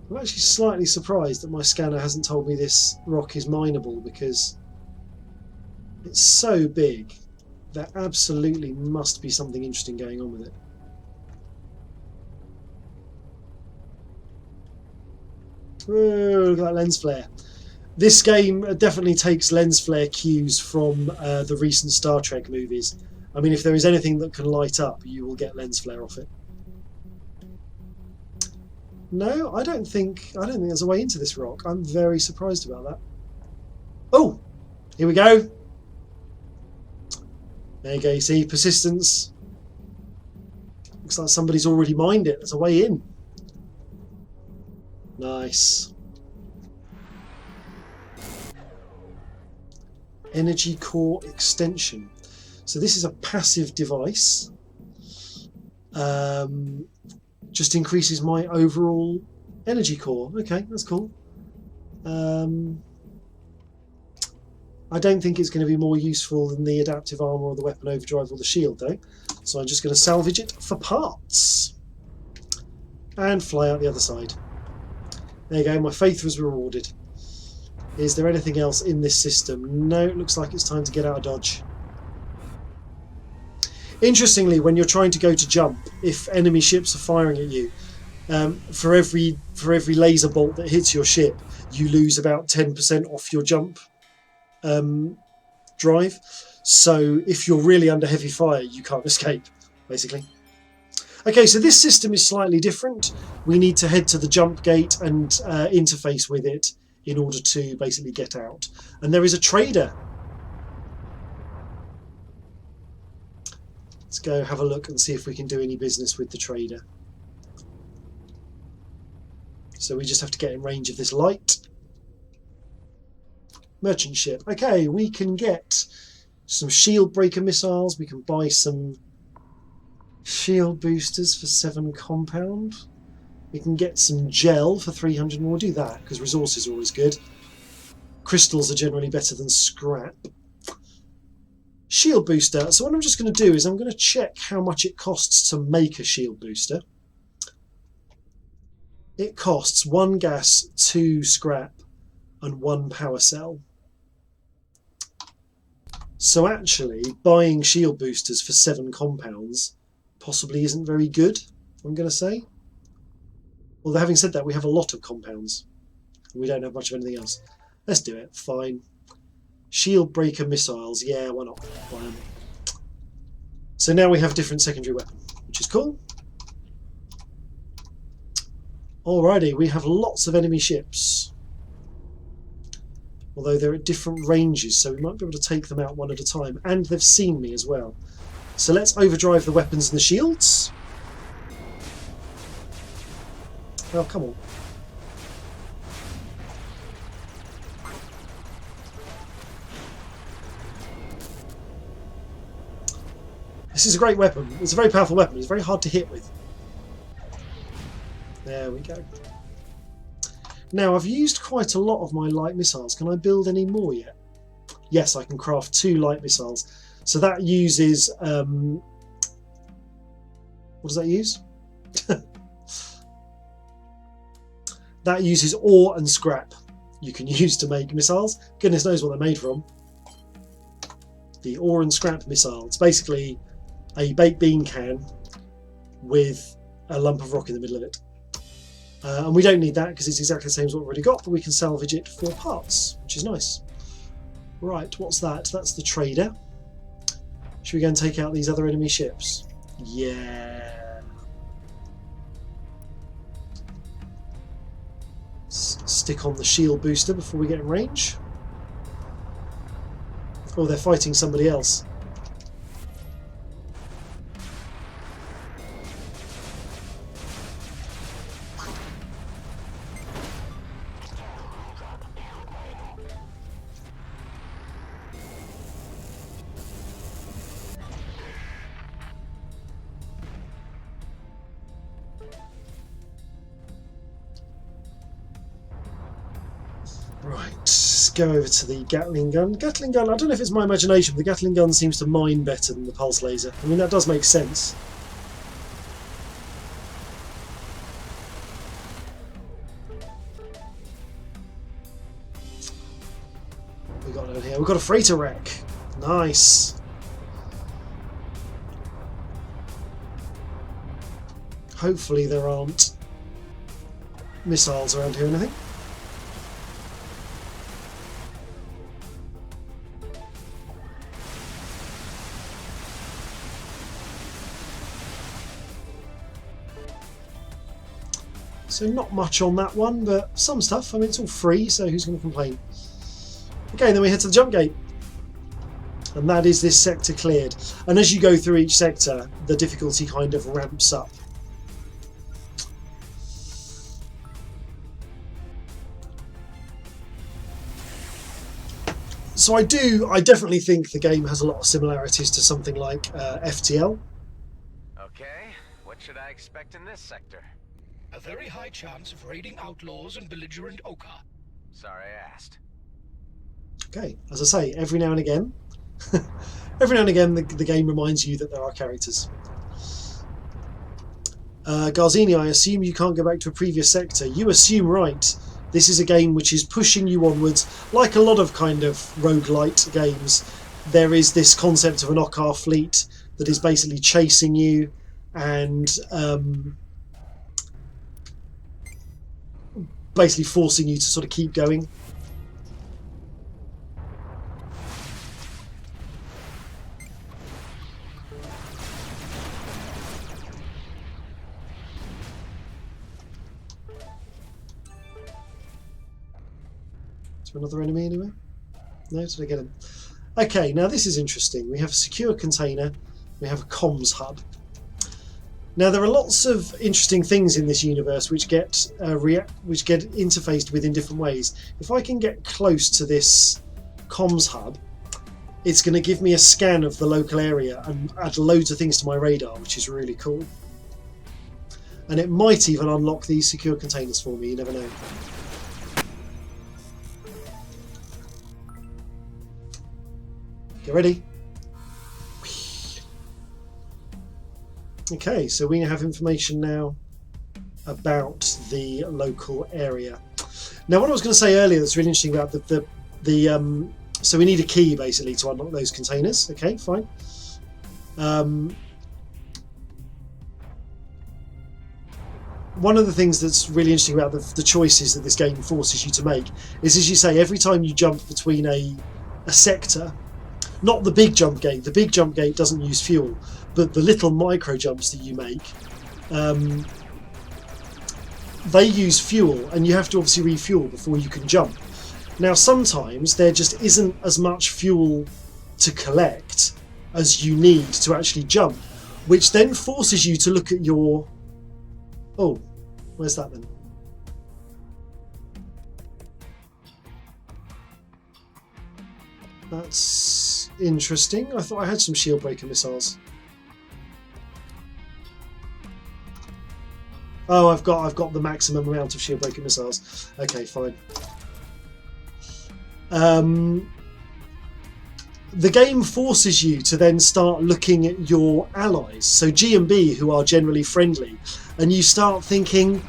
B: I'm actually slightly surprised that my scanner hasn't told me this rock is mineable, because it's so big. There absolutely must be something interesting going on with it. Whoa, look at that lens flare. This game definitely takes lens flare cues from the recent Star Trek movies. I mean, if there is anything that can light up, you will get lens flare off it. No, I don't think there's a way into this rock. I'm very surprised about that. Oh, Here we go. There you go, you see, persistence. Looks like somebody's already mined it. There's a way in. Nice. Energy core extension. So this is a passive device. Just increases my overall energy core. Okay, that's cool. I don't think it's going to be more useful than the adaptive armor or the weapon overdrive or the shield though. So I'm just going to salvage it for parts. And fly out the other side. There you go, my faith was rewarded. Is there anything else in this system? No, it looks like it's time to get out of dodge. Interestingly, when you're trying to go to jump, if enemy ships are firing at you, for every laser bolt that hits your ship, you lose about 10% off your jump drive. So if you're really under heavy fire, you can't escape, basically. Okay, so this system is slightly different. We need to head to the jump gate and interface with it in order to basically get out. And there is a trader. Let's go have a look and see if we can do any business with the trader. So we just have to get in range of this light. Merchant ship. Okay, we can get some shield breaker missiles. We can buy some shield boosters for 7 compound. We can get some gel for 300, and we'll do that because resources are always good. Crystals are generally better than scrap. Shield booster. So what I'm just going to do is I'm going to check how much it costs to make a shield booster. It costs 1 gas, 2 scrap, and 1 power cell. So actually, buying shield boosters for 7 compounds possibly isn't very good, I'm going to say. Although having said that, we have a lot of compounds. And we don't have much of anything else. Let's do it, fine. Shield breaker missiles, yeah, why not? Buy them. So now we have a different secondary weapon, which is cool. Alrighty, we have lots of enemy ships. Although they're at different ranges, so we might be able to take them out one at a time. And they've seen me as well. So let's overdrive the weapons and the shields. Oh, come on. This is a great weapon. It's a very powerful weapon. It's very hard to hit with. There we go. Now, I've used quite a lot of my light missiles. Can I build any more yet? Yes, I can craft 2 light missiles. So that uses... what does that use? That uses ore and scrap you can use to make missiles. Goodness knows what they're made from. The ore and scrap missile. It's basically a baked bean can with a lump of rock in the middle of it. And we don't need that because it's exactly the same as what we've already got, but we can salvage it for parts, which is nice. Right, what's that? That's the trader. Should we go and take out these other enemy ships? Yeah. Stick on the shield booster before we get in range. Oh, they're fighting somebody else. Right, let's go over to the Gatling gun. Gatling gun, I don't know if it's my imagination, but the Gatling gun seems to mine better than the pulse laser. I mean, that does make sense. What we got down here? We've got a freighter wreck. Nice. Hopefully there aren't missiles around here or anything. So not much on that one, but some stuff. I mean, it's all free, so who's going to complain? Okay, then we head to the jump gate. And that is this sector cleared. And as you go through each sector, the difficulty kind of ramps up. So I definitely think the game has a lot of similarities to something like FTL.
D: Okay, what should I expect in this sector?
C: A very high chance of raiding outlaws and belligerent ochre.
D: Sorry I asked.
B: Okay, as I say, every now and again, the game reminds you that there are characters. Garzini, I assume you can't go back to a previous sector. You assume right. This is a game which is pushing you onwards. Like a lot of kind of rogue-lite games, there is this concept of an Okkar fleet that is basically chasing you and basically forcing you to sort of keep going. Another enemy anyway? No, did I get him? Okay, now this is interesting. We have a secure container, we have a comms hub. Now there are lots of interesting things in this universe which get interfaced with in different ways. If I can get close to this comms hub, it's going to give me a scan of the local area and add loads of things to my radar, which is really cool. And it might even unlock these secure containers for me, you never know. Get ready. Okay, so we have information now about the local area. Now, what I was going to say earlier that's really interesting about so we need a key basically to unlock those containers. Okay, fine. One of the things that's really interesting about the choices that this game forces you to make is, as you say, every time you jump between a sector. Not the big jump gate. The big jump gate doesn't use fuel, but the little micro jumps that you make, they use fuel, and you have to obviously refuel before you can jump. Now, sometimes there just isn't as much fuel to collect as you need to actually jump, which then forces you to look at your... Oh, where's that then? That's interesting. I thought I had some shield breaker missiles. Oh, I've got the maximum amount of shield breaker missiles. Okay, fine. The game forces you to then start looking at your allies, so G and B, who are generally friendly, and you start thinking,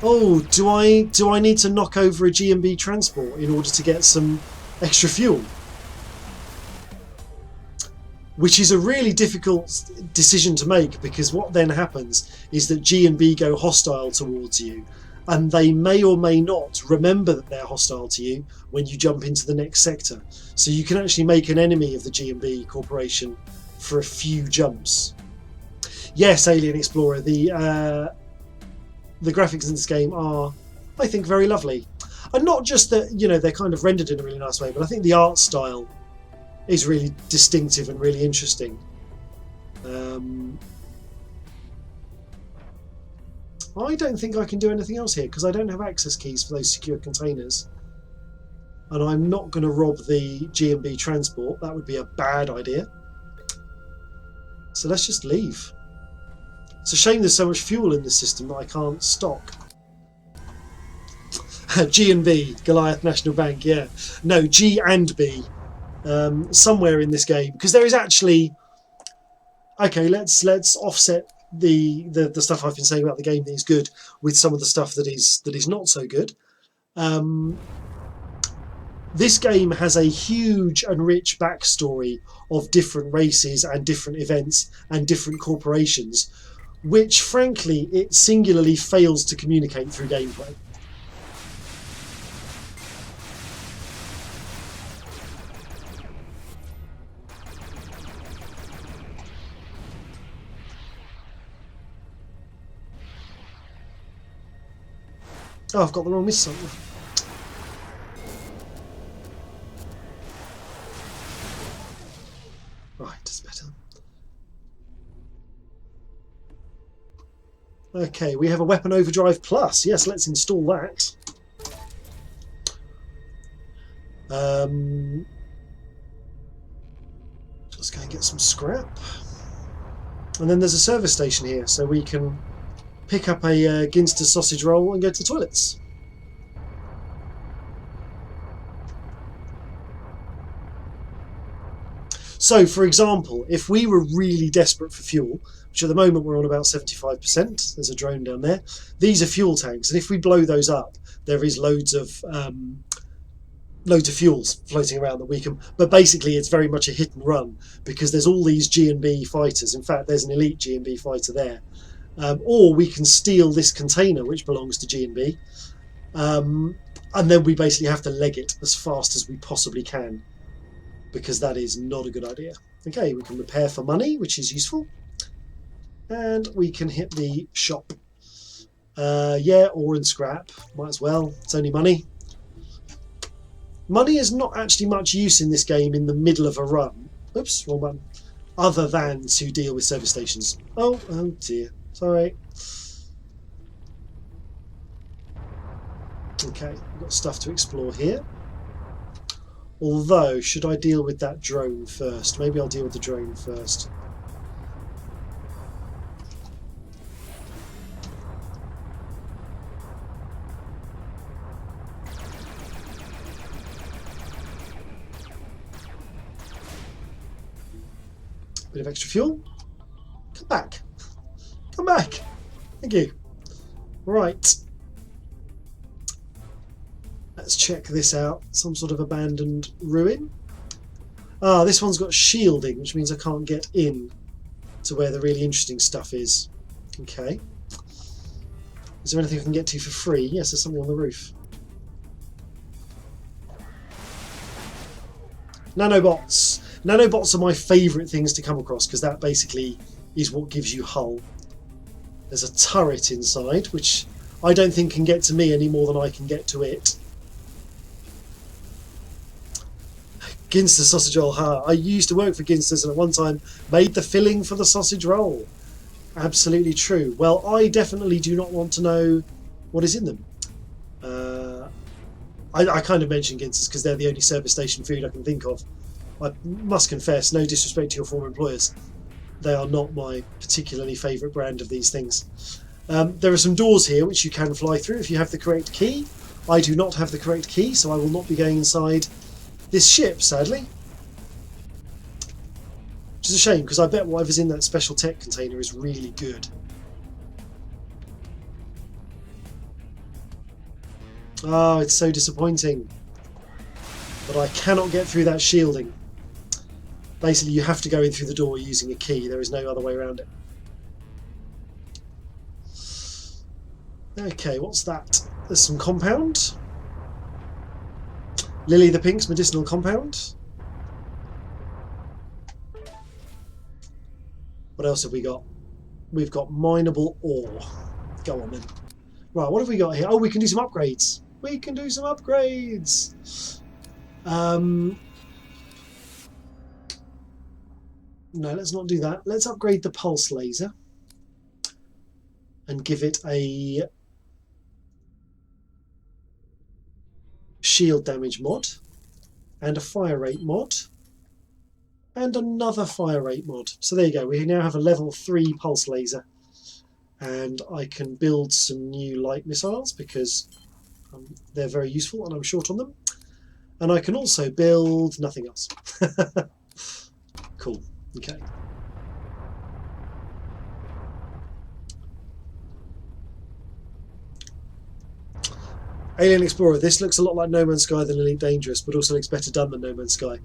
B: oh, do I need to knock over a G and B transport in order to get some extra fuel? Which is a really difficult decision to make, because what then happens is that G and B go hostile towards you, and they may or may not remember that they're hostile to you when you jump into the next sector. So you can actually make an enemy of the G and B corporation for a few jumps. Yes, Alien Explorer, the graphics in this game are, I think, very lovely. And not just that, you know, they're kind of rendered in a really nice way, but I think the art style is really distinctive and really interesting. I don't think I can do anything else here because I don't have access keys for those secure containers, and I'm not going to rob the G&B transport. That would be a bad idea. So let's just leave. It's a shame there's so much fuel in the system that I can't stock. G&B, Goliath National Bank, yeah. No, G and B. Somewhere in this game, because there is actually, okay, let's offset the stuff I've been saying about the game that is good with some of the stuff that is not so good. This game has a huge and rich backstory of different races and different events and different corporations, which frankly it singularly fails to communicate through gameplay. Oh, I've got the wrong missile. Okay, we have a Weapon Overdrive Plus. Yes, let's install that. Just go and get some scrap. And then there's a service station here, so we can pick up a Ginster sausage roll and go to the toilets. So, for example, if we were really desperate for fuel, which at the moment we're on about 75%, there's a drone down there, these are fuel tanks, and if we blow those up, there is loads of fuels floating around that we can, but basically it's very much a hit and run, because there's all these G&B fighters. In fact, there's an elite G&B fighter there. Or we can steal this container, which belongs to G&B, and then we basically have to leg it as fast as we possibly can, because that is not a good idea. Okay, we can repair for money, which is useful, and we can hit the shop. Yeah, or in scrap, might as well, it's only money. Money is not actually much use in this game in the middle of a run. Oops, wrong button. Other than to deal with service stations. Oh dear, sorry. Okay, we've got stuff to explore here. Although, should I deal with that drone first? Maybe I'll deal with the drone first. Bit of extra fuel. Come back. Come back. Thank you. Right. Let's check this out. Some sort of abandoned ruin. Ah, this one's got shielding, which means I can't get in to where the really interesting stuff is. Okay. Is there anything I can get to for free? Yes, there's something on the roof. Nanobots. Nanobots are my favourite things to come across, because that basically is what gives you hull. There's a turret inside, which I don't think can get to me any more than I can get to it. Ginster sausage roll, huh? I used to work for Ginsters and at one time made the filling for the sausage roll. Absolutely true. Well, I definitely do not want to know what is in them. I kind of mentioned Ginsters because they're the only service station food I can think of. I must confess, no disrespect to your former employers, they are not my particularly favourite brand of these things. There are some doors here which you can fly through if you have the correct key. I do not have the correct key, so I will not be going inside this ship, sadly. Which is a shame, because I bet whatever's in that special tech container is really good. Oh, it's so disappointing. But I cannot get through that shielding. Basically, you have to go in through the door using a key. There is no other way around it. Okay, what's that? There's some compound. Lily the Pink's medicinal compound. What else have we got? We've got mineable ore. Go on then. Right, what have we got here? Oh, we can do some upgrades. We can do some upgrades. No, let's not do that. Let's upgrade the pulse laser and give it a shield damage mod and a fire rate mod and another fire rate mod. So there you go. We now have a level 3 pulse laser, and I can build some new light missiles because they're very useful and I'm short on them. And I can also build nothing else. Cool. Okay. Alien Explorer. This looks a lot like No Man's Sky than Elite Dangerous, but also looks better done than No Man's Sky.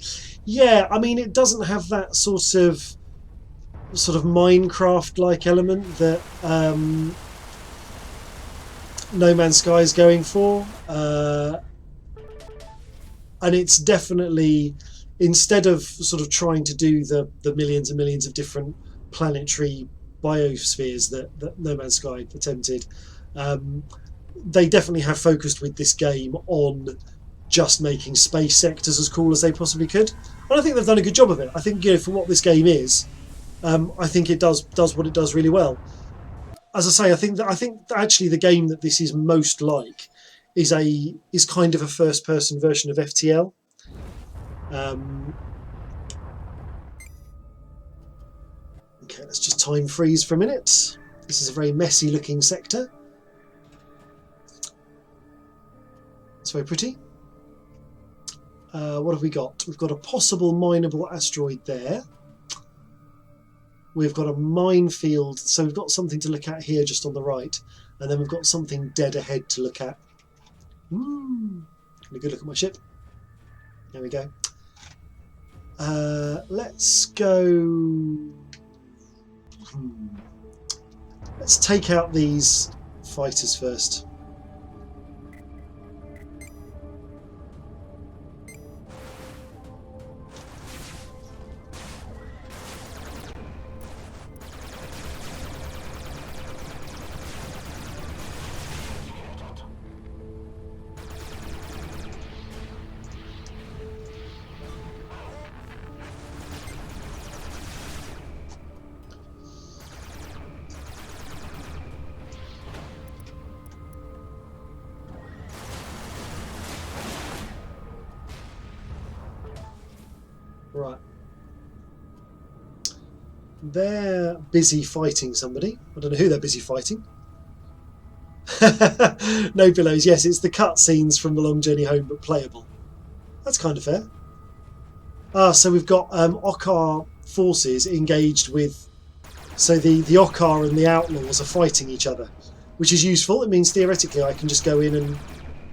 B: Yeah, I mean, it doesn't have that sort of Minecraft-like element that No Man's Sky is going for, and it's definitely, instead of sort of trying to do the millions and millions of different planetary biospheres that No Man's Sky attempted, they definitely have focused with this game on just making space sectors as cool as they possibly could, and I think they've done a good job of it. I think, for what this game is, I think it does what it does really well. as I say, I think that actually the game that this is most like is kind of a first-person version of FTL. Okay, let's just time freeze for a minute. This is a very messy-looking sector. It's very pretty. What have we got? We've got a possible mineable asteroid there. We've got a minefield, so we've got something to look at here just on the right, and then we've got something dead ahead to look at. Have a good look at my ship. There we go. Let's go. Let's take out these fighters first. Right. They're busy fighting somebody. I don't know who they're busy fighting. No pillows. Yes, it's the cutscenes from The Long Journey Home, but playable. That's kind of fair. So we've got Okkar forces engaged with... So the Okkar and the Outlaws are fighting each other, which is useful. It means theoretically I can just go in and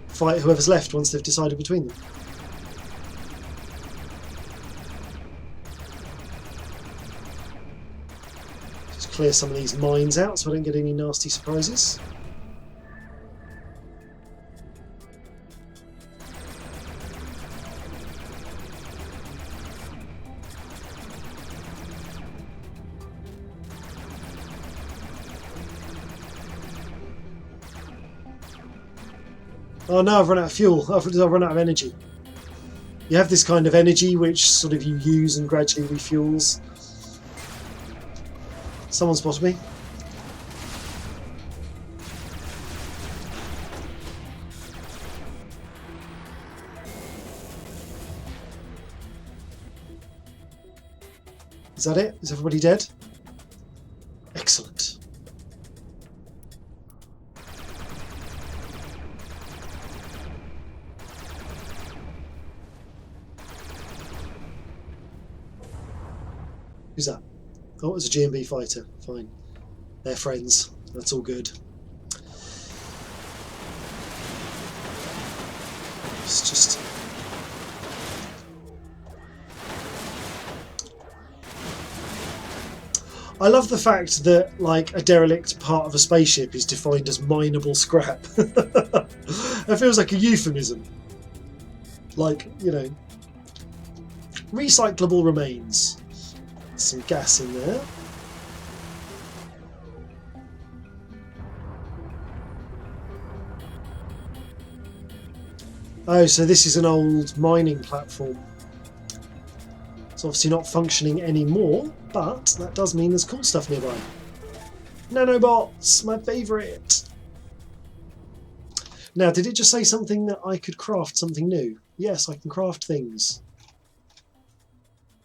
B: fight whoever's left once they've decided between them. Clear some of these mines out so I don't get any nasty surprises. Oh no, I've run out of fuel. I've run out of energy. You have this kind of energy which sort of you use and gradually refuels. Someone spotted me. Is that it? Is everybody dead? Excellent. Who's that? Oh, it was a GMB fighter. Fine. They're friends. That's all good. It's just... I love the fact that, like, a derelict part of a spaceship is defined as mineable scrap. That feels like a euphemism. Like, you know, recyclable remains. Some gas in there. Oh, so this is an old mining platform. It's obviously not functioning anymore, but that does mean there's cool stuff nearby. Nanobots, my favourite. Now, did it just say something that I could craft something new? Yes, I can craft things.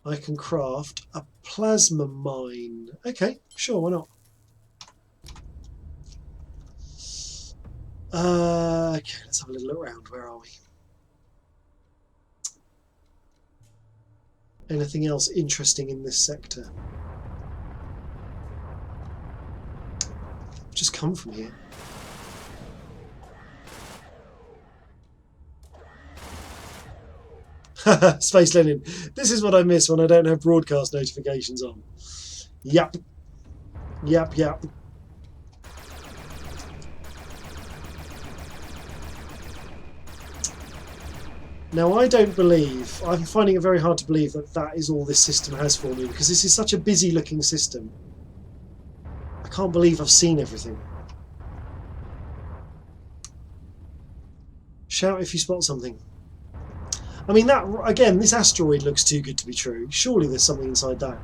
B: I can craft a plasma mine. Okay, sure, why not? Okay, let's have a little look around. Where are we? Anything else interesting in this sector? Just come from here. Space Lenin. This is what I miss when I don't have broadcast notifications on. Yep. Yep, yep. Now, I don't believe, I'm finding it very hard to believe that that is all this system has for me, because this is such a busy looking system. I can't believe I've seen everything. Shout if you spot something. I mean, that, again, this asteroid looks too good to be true. Surely there's something inside that.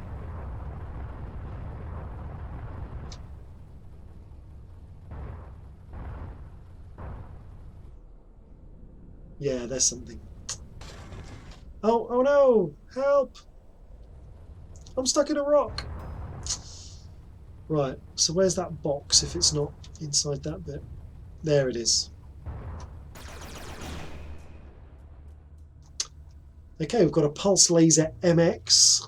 B: Yeah, there's something. Oh, oh no! Help! I'm stuck in a rock! Right, so where's that box if it's not inside that bit? There it is. Okay, we've got a pulse laser MX.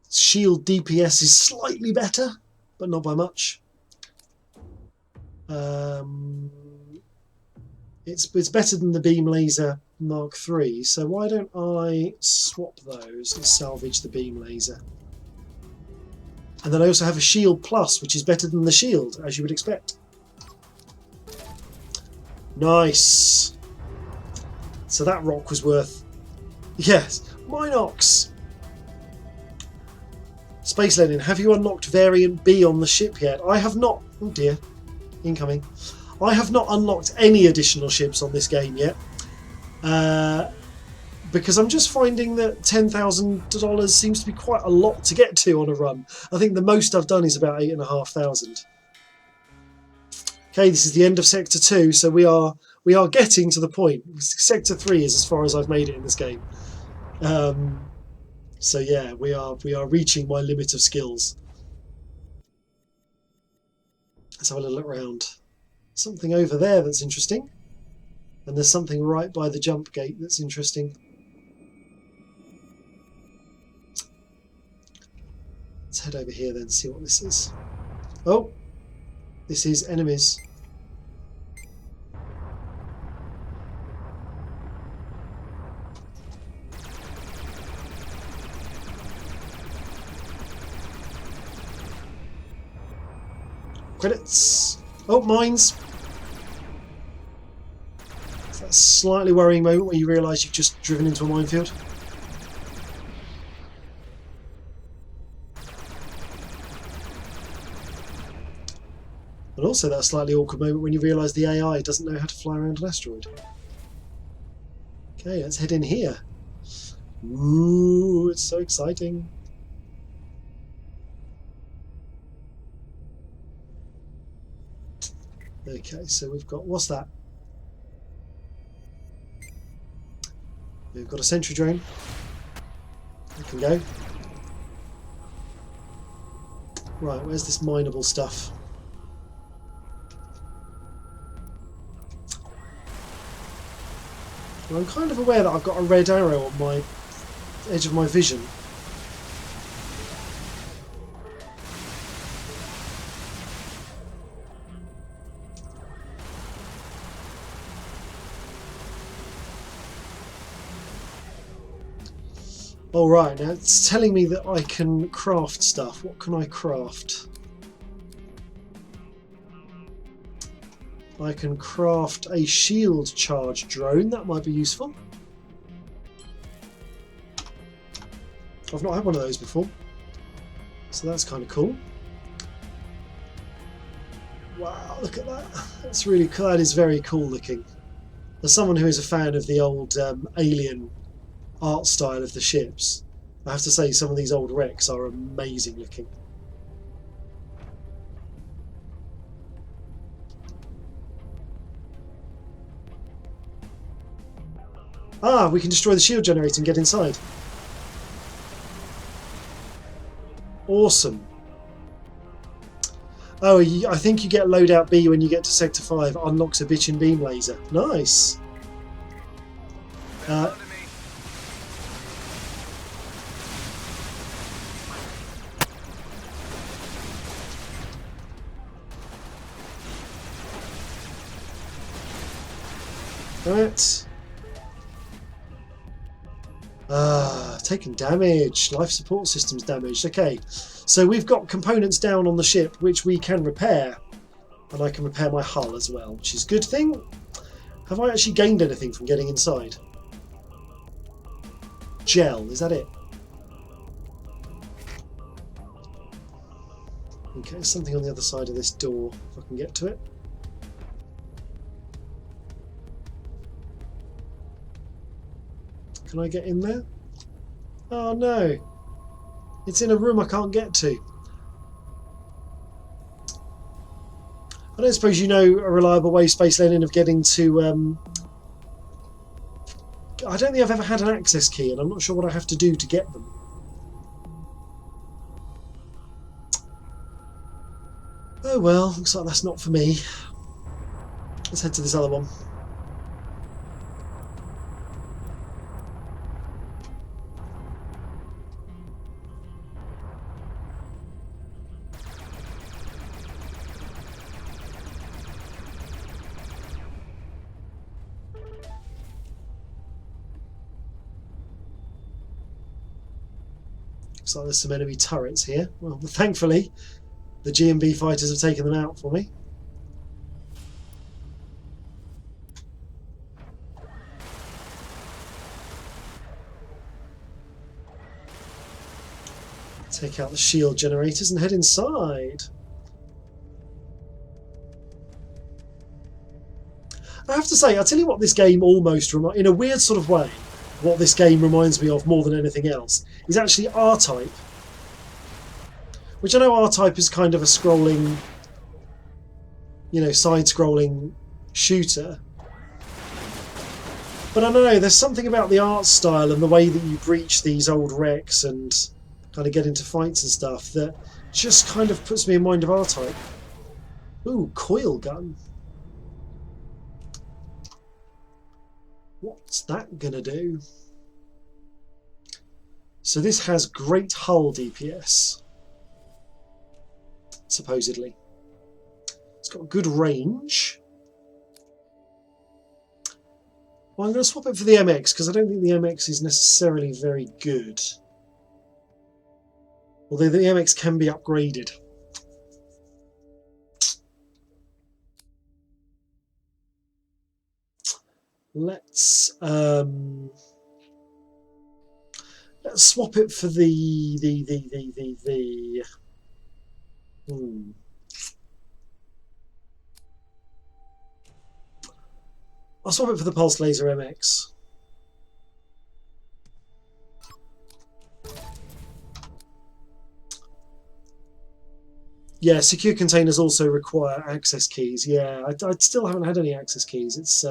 B: Shield DPS is slightly better, but not by much. It's better than the beam laser Mark III, so why don't I swap those and salvage the beam laser? And then I also have a shield plus, which is better than the shield, as you would expect. Nice. So that rock was worth... Yes, Minox. Space Lenin, have you unlocked variant B on the ship yet? I have not. Oh dear. Incoming. I have not unlocked any additional ships on this game yet. Because I'm just finding that $10,000 seems to be quite a lot to get to on a run. I think the most I've done is about 8,500. Okay, this is the end of Sector 2, so we are getting to the point. Sector 3 is as far as I've made it in this game. So yeah, we are reaching my limit of skills. Let's have a little look around. Something over there that's interesting. And there's something right by the jump gate that's interesting. Let's head over here then and see what this is. Oh! This is enemies. Credits. Oh, mines. It's that slightly worrying moment where you realise you've just driven into a minefield. And also that slightly awkward moment when you realise the AI doesn't know how to fly around an asteroid. Okay, let's head in here. Ooh, it's so exciting. Okay, so we've got, what's that? We've got a sentry drone. We can go. Right, where's this mineable stuff? Well, I'm kind of aware that I've got a red arrow on my edge of my vision. All right, now it's telling me that I can craft stuff. What can I craft? I can craft a shield charge drone. That might be useful. I've not had one of those before, so that's kind of cool. Wow, look at that. That's really cool. That is very cool looking. As someone who is a fan of the old Alien art style of the ships, I have to say some of these old wrecks are amazing looking. Ah, we can destroy the shield generator and get inside. Awesome. Oh, I think you get loadout B when you get to Sector 5. Unlocks a bitchin' beam laser. Nice. Right. Taking damage. Life support systems damaged. Okay, so we've got components down on the ship which we can repair, and I can repair my hull as well, which is a good thing. Have I actually gained anything from getting inside? Gel, is that it? Okay, there's something on the other side of this door, if I can get to it. Can I get in there? Oh no! It's in a room I can't get to. I don't suppose you know a reliable way, Space Lenin, of getting to... I don't think I've ever had an access key, and I'm not sure what I have to do to get them. Oh well, looks like that's not for me. Let's head to this other one. Looks like there's some enemy turrets here. Well, thankfully, the G&B fighters have taken them out for me. Take out the shield generators and head inside. I have to say, I'll tell you what this game almost reminds, in a weird sort of way, what this game reminds me of more than anything else is actually R-Type. Which I know R-Type is kind of a scrolling, you know, side-scrolling shooter. But I don't know, there's something about the art style and the way that you breach these old wrecks and kind of get into fights and stuff that just kind of puts me in mind of R-Type. Ooh, coil gun. What's that gonna do? So this has great hull DPS, supposedly. It's got good range. Well, I'm going to swap it for the MX because I don't think the MX is necessarily very good. Although the MX can be upgraded. Let's swap it for I'll swap it for the Pulse Laser MX. Yeah, secure containers also require access keys. Yeah, I still haven't had any access keys. It's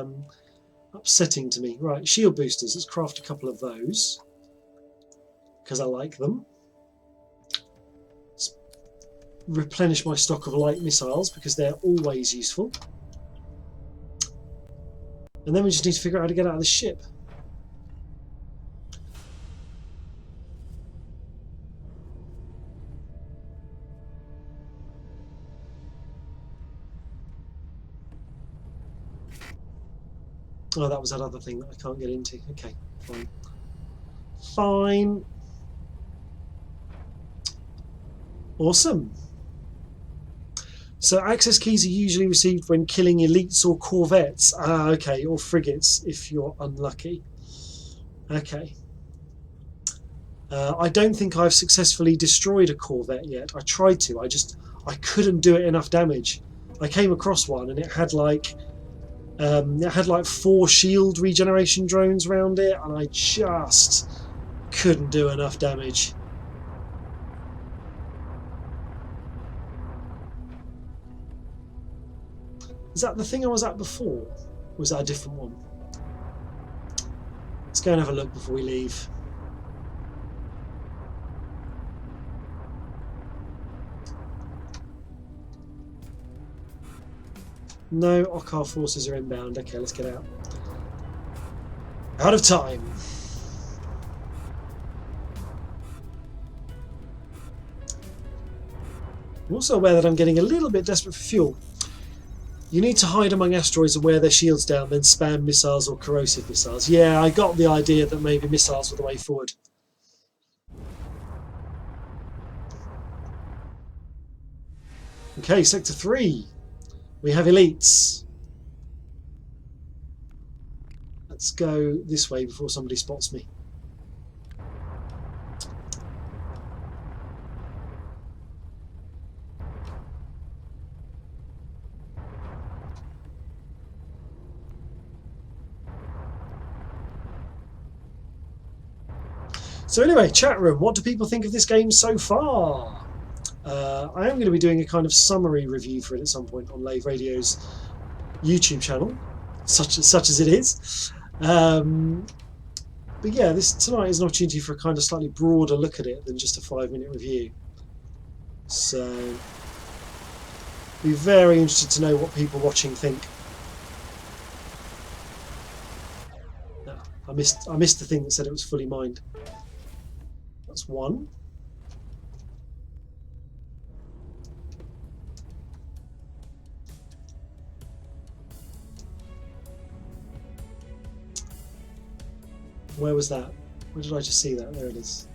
B: upsetting to me. Right, shield boosters. Let's craft a couple of those because I like them. Let's replenish my stock of light missiles because they're always useful. And then we just need to figure out how to get out of the ship. Oh, that was that other thing that I can't get into. Okay, fine. Fine. Awesome. So access keys are usually received when killing elites or corvettes. Ah, okay, or frigates if you're unlucky. Okay. I don't think I've successfully destroyed a corvette yet. I tried to. I couldn't do it enough damage. I came across one and it had like 4 shield regeneration drones around it, and I just couldn't do enough damage. Is that the thing I was at before? Or was that a different one? Let's go and have a look before we leave. No, Okkar forces are inbound. Okay, let's get out. Out of time. I'm also aware that I'm getting a little bit desperate for fuel. You need to hide among asteroids and wear their shields down, then spam missiles or corrosive missiles. Yeah, I got the idea that maybe missiles were the way forward. Okay, Sector 3. We have elites. Let's go this way before somebody spots me. So anyway, chat room, what do people think of this game so far? I am going to be doing a kind of summary review for it at some point on Lave Radio's YouTube channel, such as it is. But yeah, tonight is an opportunity for a kind of slightly broader look at it than just a 5-minute review. So, be very interested to know what people watching think. No, I missed the thing that said it was fully mined. That's one. Where was that? Where did I just see that? There it is.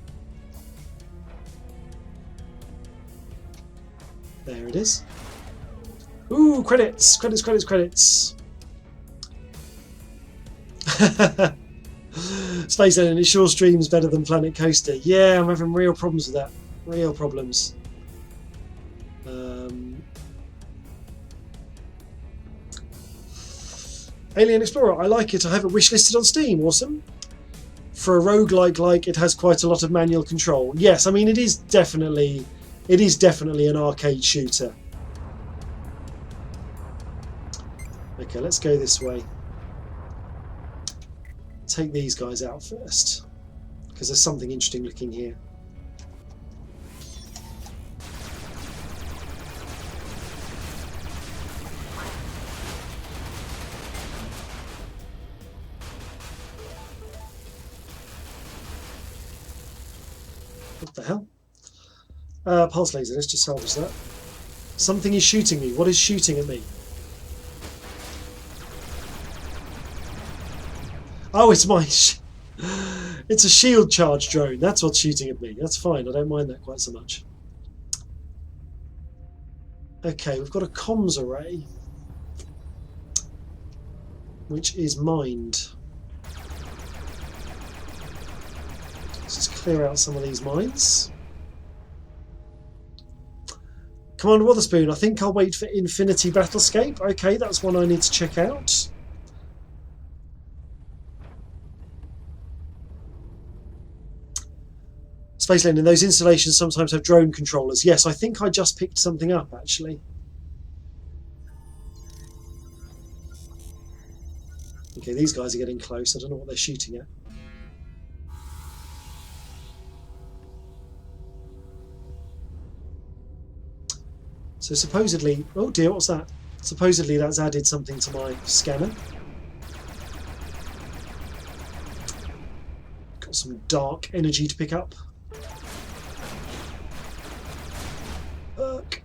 B: There it is. Ooh, credits! Credits, credits, credits! Space Alien, it sure streams better than Planet Coaster. Yeah, I'm having real problems with that. Real problems. Alien Explorer, I like it. I have it wishlisted on Steam. Awesome. For a roguelike, it has quite a lot of manual control. Yes, I mean it is definitely an arcade shooter. Okay, let's go this way. Take these guys out first, because there's something interesting looking here. What the hell? Pulse laser, let's just salvage that. Something is shooting me. What is shooting at me? Oh, it's my... it's a shield charge drone. That's what's shooting at me. That's fine. I don't mind that quite so much. Okay, we've got a comms array, which is mined. Let's just clear out some of these mines. Commander Wotherspoon, I think I'll wait for Infinity Battlescape. Okay, that's one I need to check out. Space Lane, and those installations sometimes have drone controllers. Yes, I think I just picked something up, actually. Okay, these guys are getting close. I don't know what they're shooting at. So supposedly... Oh dear, what's that? Supposedly that's added something to my scanner. Got some dark energy to pick up. Fuck.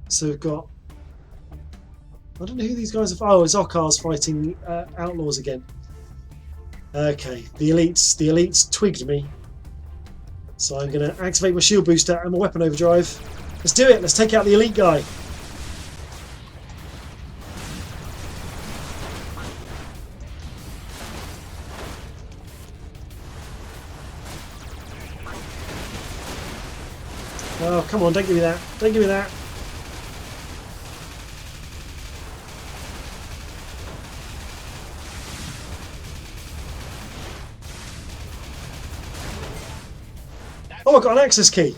B: So we've got... I don't know who these guys are... Oh, it's Okkar's fighting outlaws again. Okay, the elites twigged me. So I'm going to activate my shield booster and my weapon overdrive. Let's do it, let's take out the elite guy. Oh, come on, don't give me that. Don't give me that. Oh, I got an access key.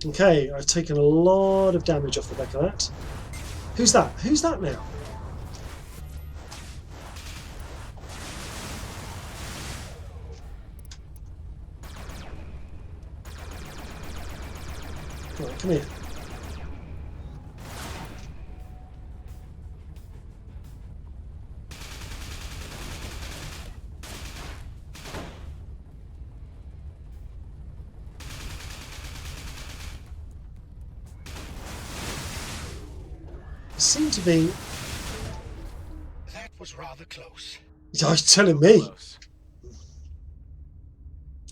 B: Okay, I've taken a lot of damage off the back of that. Who's that? Who's that now? Right, come here. Seem to be...
C: That was rather close.
B: You're telling me.
D: Close.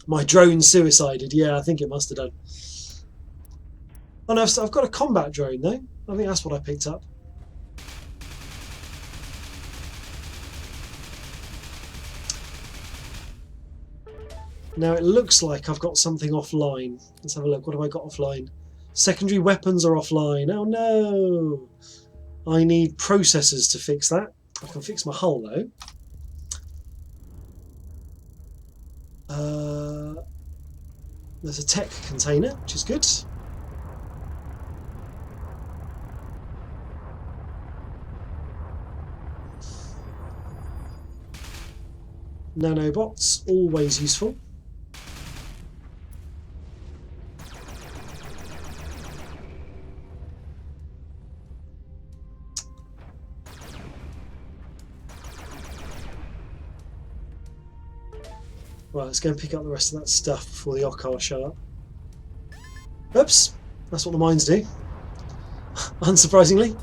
B: My drone suicided. Yeah, I think it must have done. Oh no, I've got a combat drone though. I think that's what I picked up. Now it looks like I've got something offline. Let's have a look. What have I got offline? Secondary weapons are offline. Oh no! I need processors to fix that. I can fix my hull though. There's a tech container, which is good. Nanobots, always useful. Right, let's go and pick up the rest of that stuff before the Okkar show up. Oops, that's what the mines do. Unsurprisingly.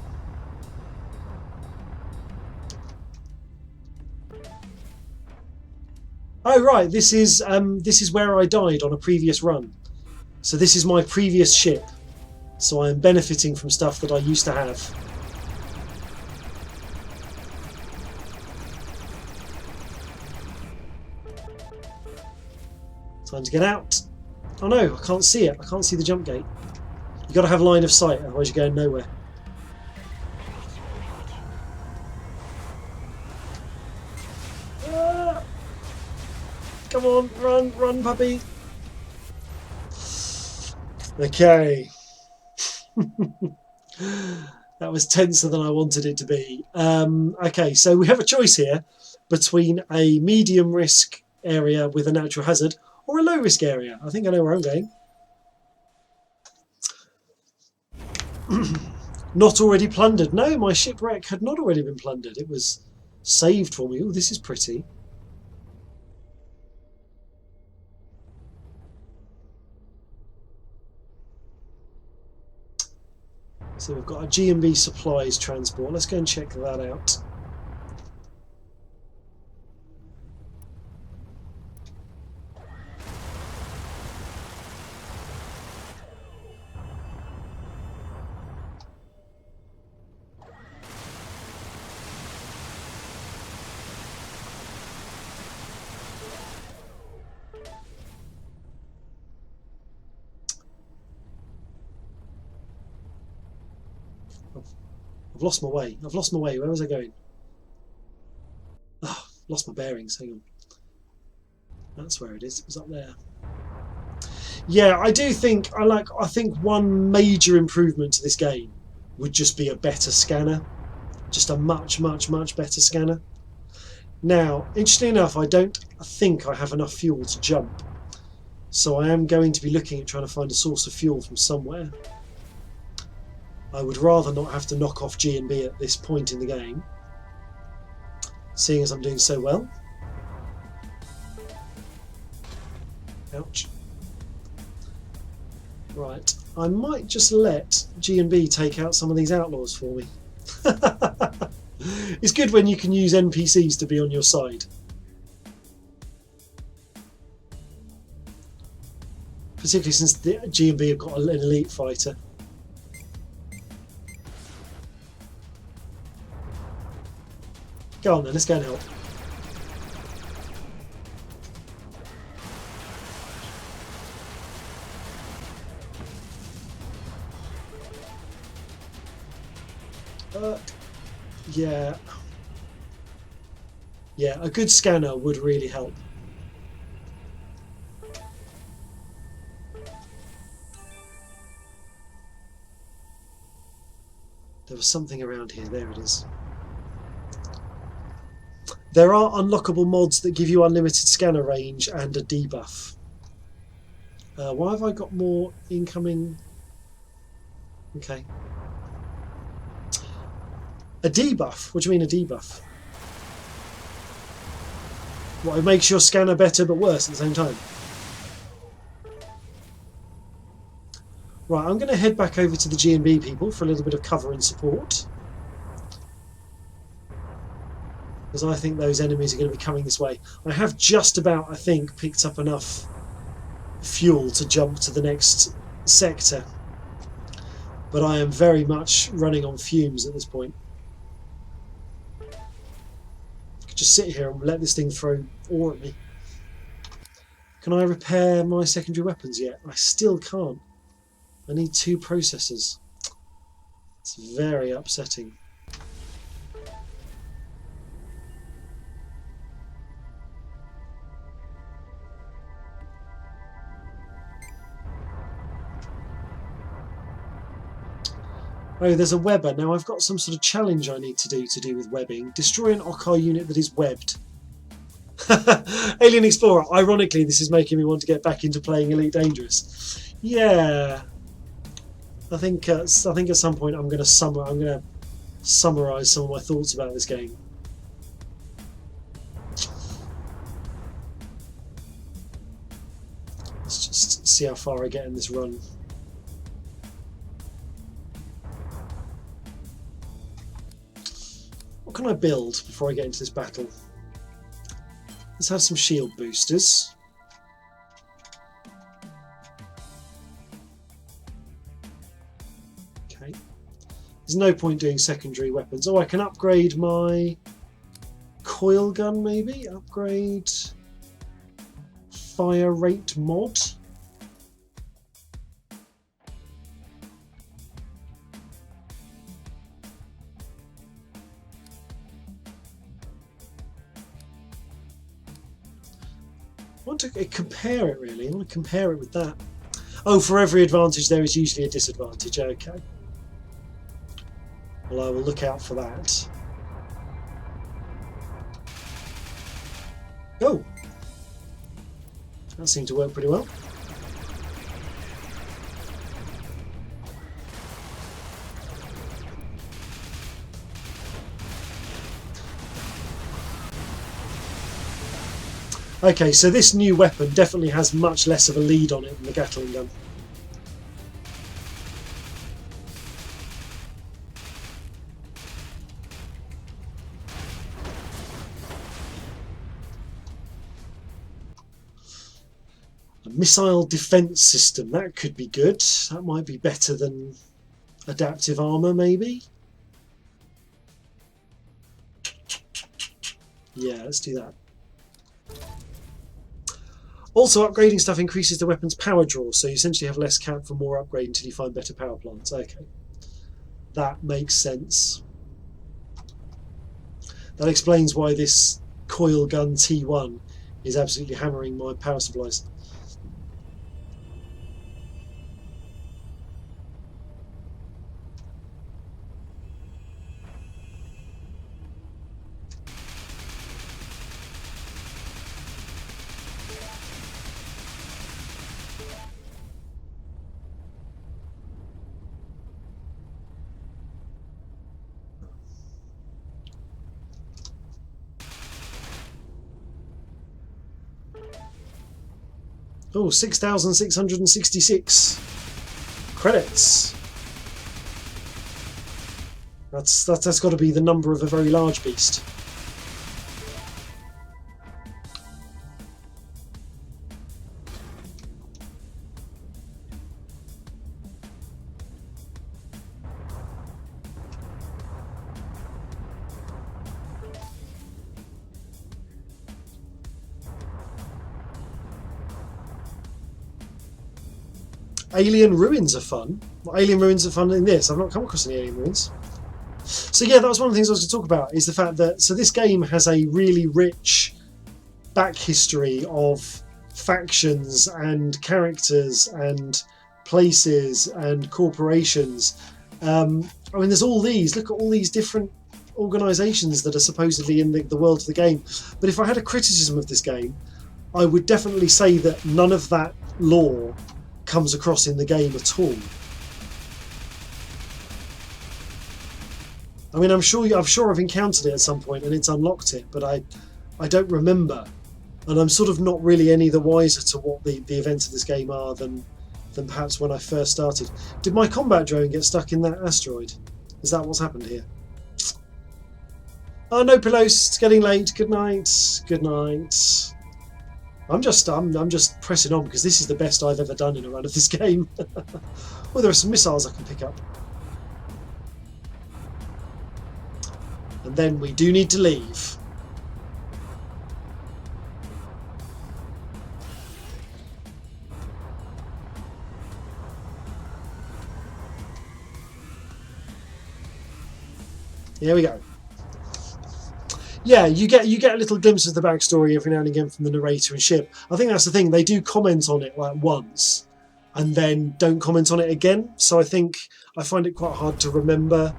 B: Oh right, this is where I died on a previous run. So this is my previous ship. So I am benefiting from stuff that I used to have. Time to get out. Oh no, I can't see it. I can't see the jump gate. You've got to have line of sight, otherwise you're going nowhere. Ah! Come on, run, puppy. Okay. That was tenser than I wanted it to be. Okay, so we have a choice here between a medium risk area with a natural hazard or a low risk area. I think I know where I'm going. Not already plundered. No, my shipwreck had not already been plundered. It was saved for me. Oh, this is pretty. So we've got a G&B supplies transport. Let's go and check that out. I've lost my way. I've lost my way. Where was I going? Oh, lost my bearings. Hang on. That's where it is. It was up there. Yeah, I do think I think one major improvement to this game would just be a better scanner. Just a much better scanner. Now, interestingly enough, I don't think I have enough fuel to jump. So I am going to be looking at trying to find a source of fuel from somewhere. I would rather not have to knock off G&B at this point in the game, seeing as I'm doing so well. Ouch. Right, I might just let G&B take out some of these outlaws for me. It's good when you can use NPCs to be on your side. Particularly since the G&B have got an elite fighter. Go on then, let's go and help. Yeah. Yeah, a good scanner would really help. There was something around here. There it is. There are unlockable mods that give you unlimited scanner range and a debuff. Why have I got more incoming? Okay. A debuff? What do you mean a debuff? What, it makes your scanner better but worse at the same time? Right, I'm going to head back over to the G&B people for a little bit of cover and support. Because I think those enemies are going to be coming this way. I have just about, I think, picked up enough fuel to jump to the next sector. But I am very much running on fumes at this point. I could just sit here and let this thing throw ore at me. Can I repair my secondary weapons yet? I still can't. I need 2 processors. It's very upsetting. Oh, there's a webber. Now I've got some sort of challenge I need to do with webbing. Destroy an Okkar unit that is webbed. Alien Explorer. Ironically, this is making me want to get back into playing Elite Dangerous. Yeah, I think at some point I'm going to summarise some of my thoughts about this game. Let's just see how far I get in this run. What can I build before I get into this battle? Let's have some shield boosters. Okay. There's no point doing secondary weapons. Oh, I can upgrade my coil gun maybe? Upgrade fire rate mod. I want to compare it really. I want to compare it with that. Oh, for every advantage there is usually a disadvantage. Okay. Well, I will look out for that. Oh! That seemed to work pretty well. Okay, so this new weapon definitely has much less of a lead on it than the Gatling gun. A missile defense system, that could be good. That might be better than adaptive armor, maybe. Yeah, let's do that. Also, upgrading stuff increases the weapon's power draw, so you essentially have less cap for more upgrade until you find better power plants. Okay, that makes sense. That explains why this coil gun T1 is absolutely hammering my power supplies. Oh, 6,666 credits. That's got to be the number of a very large beast. Alien ruins are fun. Well, alien ruins are fun in this. I've not come across any alien ruins. So yeah, that was one of the things I was going to talk about, is the fact that this game has a really rich back history of factions and characters and places and corporations. I mean, there's all these. Look at all these different organisations that are supposedly in the world of the game. But if I had a criticism of this game, I would definitely say that none of that lore comes across in the game at all. I mean, I'm sure I've encountered it at some point and it's unlocked it, but I don't remember, and I'm sort of not really any the wiser to what the events of this game are than perhaps when I first started. Did my combat drone get stuck in that asteroid? Is that what's happened here? Oh no, Pelos, it's getting late. Good night. Good night. I'm just pressing on because this is the best I've ever done in a run of this game. Oh, there are some missiles I can pick up. And then we do need to leave. Here we go. Yeah, you get a little glimpse of the backstory every now and again from the narrator and ship. I think that's the thing. They do comment on it like once, and then don't comment on it again. So I think I find it quite hard to remember.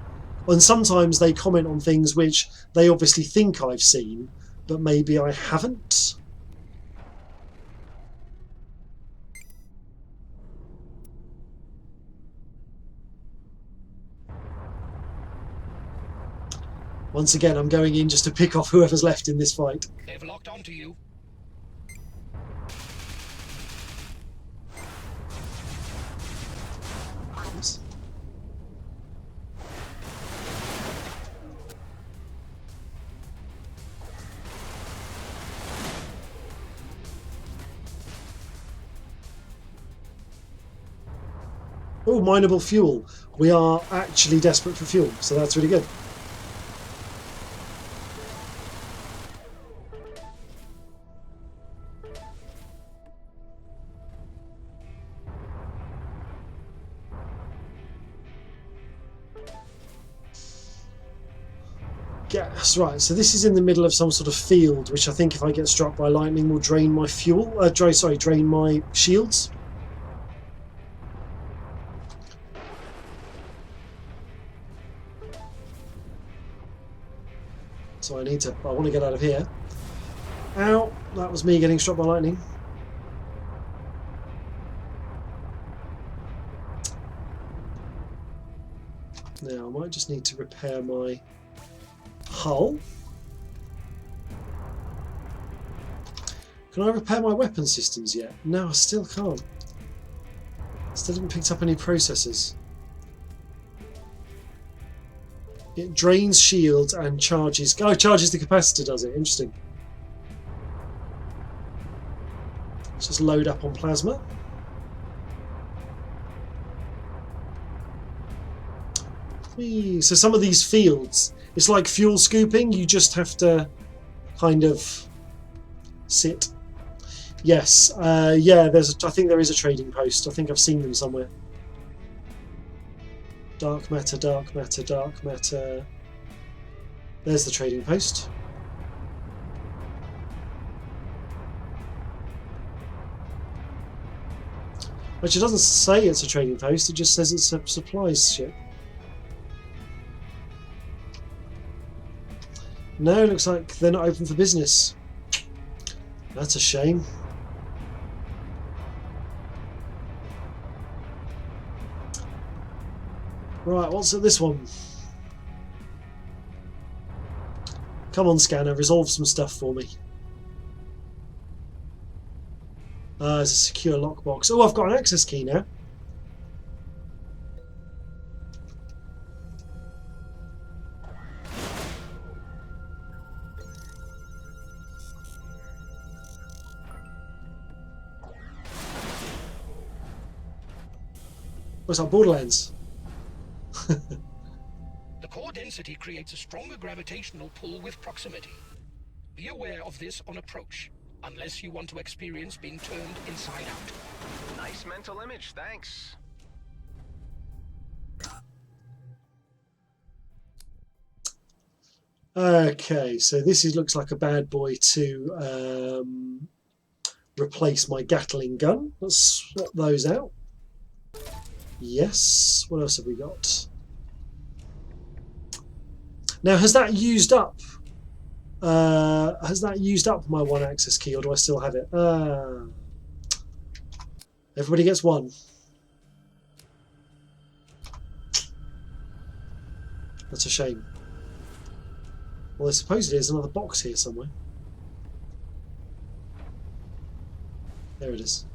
B: And sometimes they comment on things which they obviously think I've seen, but maybe I haven't. Once again, I'm going in just to pick off whoever's left in this fight.
C: They've locked onto you.
B: Oops. Oh, mineable fuel. We are actually desperate for fuel, so that's really good. Yes, right, so this is in the middle of some sort of field, which I think if I get struck by lightning will drain my fuel, drain my shields. So I want to get out of here. Ow, that was me getting struck by lightning. Now I might just need to repair my hull. Can I repair my weapon systems yet? No, I still can't. Still haven't picked up any processors. It drains shields and charges. Oh, charges the capacitor, does it? Interesting. Let's just load up on plasma. Whee. So some of these fields, it's like fuel scooping. You just have to kind of sit. Yes, yeah. I think there is a trading post. I think I've seen them somewhere. Dark matter, dark matter, dark matter. There's the trading post. Which it doesn't say it's a trading post. It just says it's a supplies ship. No, looks like they're not open for business. That's a shame. Right, what's at this one? Come on, scanner, resolve some stuff for me. There's a secure lockbox. Oh, I've got an access key now. What's that, Borderlands?
C: The core density creates a stronger gravitational pull with proximity. Be aware of this on approach, unless you want to experience being turned inside out.
D: Nice mental image, thanks.
B: Okay, so this looks like a bad boy to replace my Gatling gun. Let's swap those out. Yes. What else have we got? Now, has that used up? Has that used up my one access key, or do I still have it? Everybody gets one. That's a shame. Well, I suppose there's another box here somewhere. There it is.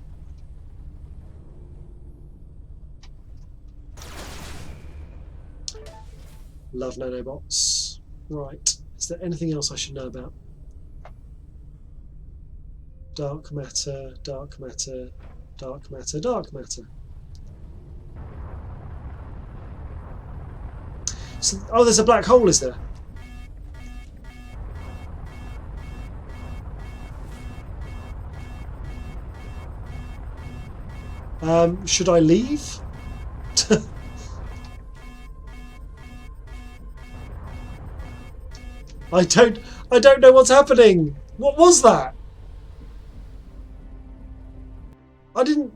B: Love nanobots. Right. Is there anything else I should know about? Dark matter, dark matter, dark matter, dark matter. So, oh, there's a black hole, is there? Should I leave? I don't know what's happening. What was that? I didn't.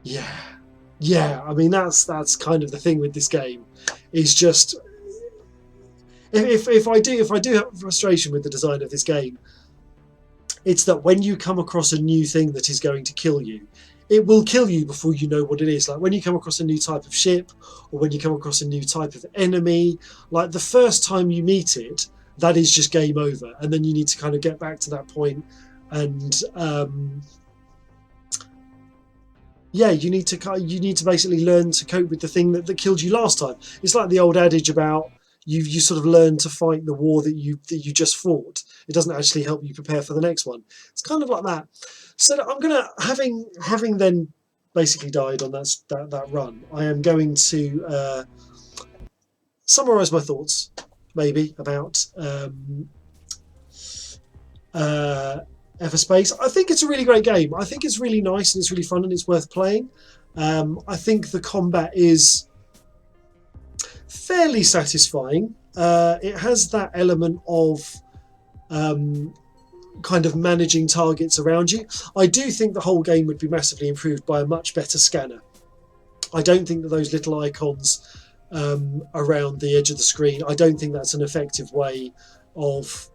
B: Yeah. I mean, that's kind of the thing with this game, is just if I do have frustration with the design of this game, it's that when you come across a new thing that is going to kill you, it will kill you before you know what it is. Like when you come across a new type of ship, or when you come across a new type of enemy, like the first time you meet it, that is just game over, and then you need to kind of get back to that point, and you need to basically learn to cope with the thing that killed you last time. It's like the old adage about you sort of learn to fight the war that you just fought. It doesn't actually help you prepare for the next one. It's kind of like that. So I'm gonna, having then basically died on that run, I am going to summarise my thoughts maybe about Everspace. I think it's a really great game. I think it's really nice and it's really fun and it's worth playing. I think the combat is fairly satisfying. It has that element of kind of managing targets around you. I do think the whole game would be massively improved by a much better scanner. I don't think that those little icons around the edge of the screen, I don't think that's an effective way of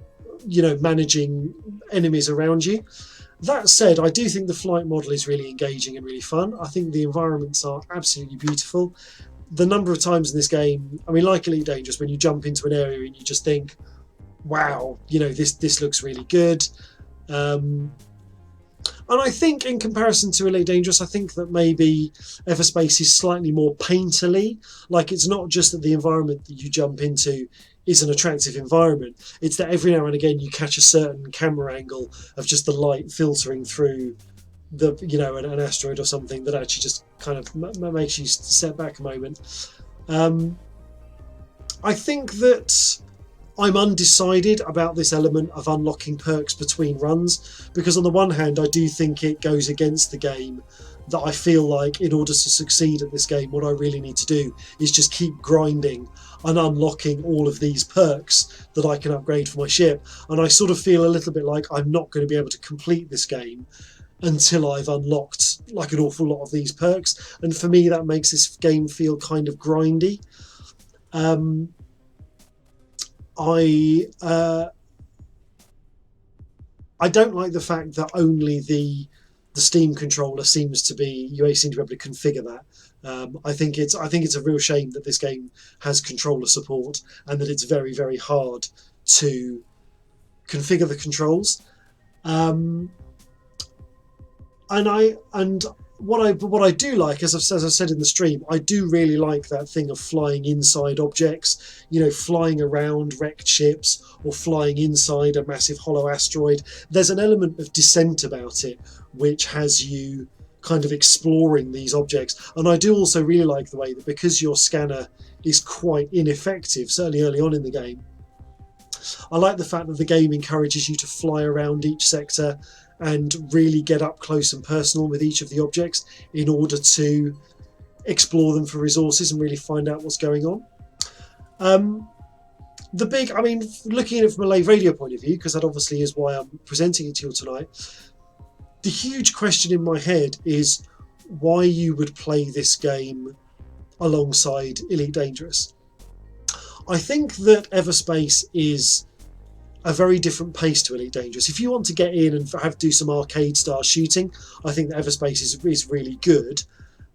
B: managing enemies around you. That said, I do think the flight model is really engaging and really fun. I think the environments are absolutely beautiful. The number of times in this game, I mean, like Elite Dangerous, when you jump into an area and you just think, wow, this looks really good. And I think in comparison to Elite Dangerous, I think that maybe Everspace is slightly more painterly. Like, it's not just that the environment that you jump into is an attractive environment. It's that every now and again you catch a certain camera angle of just the light filtering through the an asteroid or something that actually just kind of makes you step back a moment. I think that I'm undecided about this element of unlocking perks between runs, because on the one hand I do think it goes against the game that I feel like in order to succeed at this game, what I really need to do is just keep grinding and unlocking all of these perks that I can upgrade for my ship. And I sort of feel a little bit like I'm not going to be able to complete this game until I've unlocked like an awful lot of these perks. And for me, that makes this game feel kind of grindy. I don't like the fact that only the Steam controller seems to be, you seem to be able to configure that. I think it's a real shame that this game has controller support and that it's very, very hard to configure the controls. And what I do like, as I've said in the stream, I do really like that thing of flying inside objects, flying around wrecked ships or flying inside a massive hollow asteroid. There's an element of descent about it, which has you kind of exploring these objects. And I do also really like the way that, because your scanner is quite ineffective, certainly early on in the game, I like the fact that the game encourages you to fly around each sector and really get up close and personal with each of the objects in order to explore them for resources and really find out what's going on. Looking at it from a Lave Radio point of view, because that obviously is why I'm presenting it to you tonight, the huge question in my head is why you would play this game alongside Elite Dangerous. I think that Everspace is a very different pace to Elite Dangerous. If you want to get in and do some arcade style shooting, I think that Everspace is really good.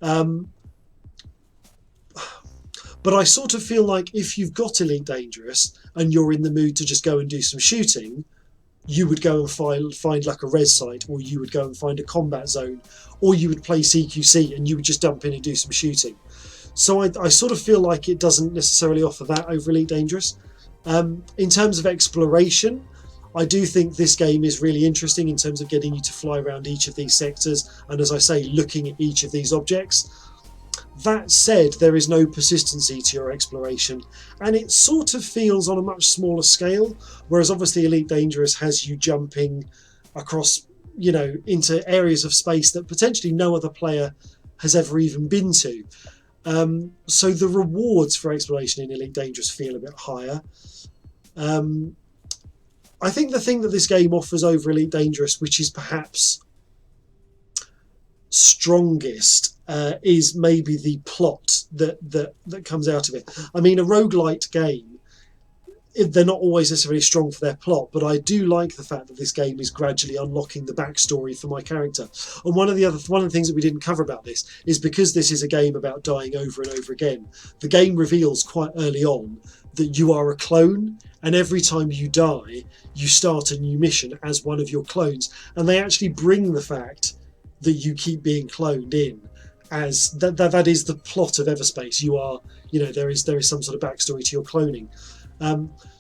B: But I sort of feel like if you've got Elite Dangerous and you're in the mood to just go and do some shooting, you would go and find like a res site, or you would go and find a combat zone, or you would play CQC and you would just dump in and do some shooting. So I sort of feel like it doesn't necessarily offer that over Elite Dangerous. In terms of exploration, I do think this game is really interesting in terms of getting you to fly around each of these sectors and, as I say, looking at each of these objects. That said, there is no persistency to your exploration, and it sort of feels on a much smaller scale, whereas obviously Elite Dangerous has you jumping across, into areas of space that potentially no other player has ever even been to. So the rewards for exploration in Elite Dangerous feel a bit higher. I think the thing that this game offers over Elite Dangerous, which is perhaps strongest, is maybe the plot that comes out of it. I mean, a roguelite game, they're not always necessarily strong for their plot, but I do like the fact that this game is gradually unlocking the backstory for my character. And one of the things that we didn't cover about this is because this is a game about dying over and over again, the game reveals quite early on that you are a clone, and every time you die, you start a new mission as one of your clones. And they actually bring the fact that you keep being cloned in as that is the plot of Everspace. You are, there is some sort of backstory to your cloning.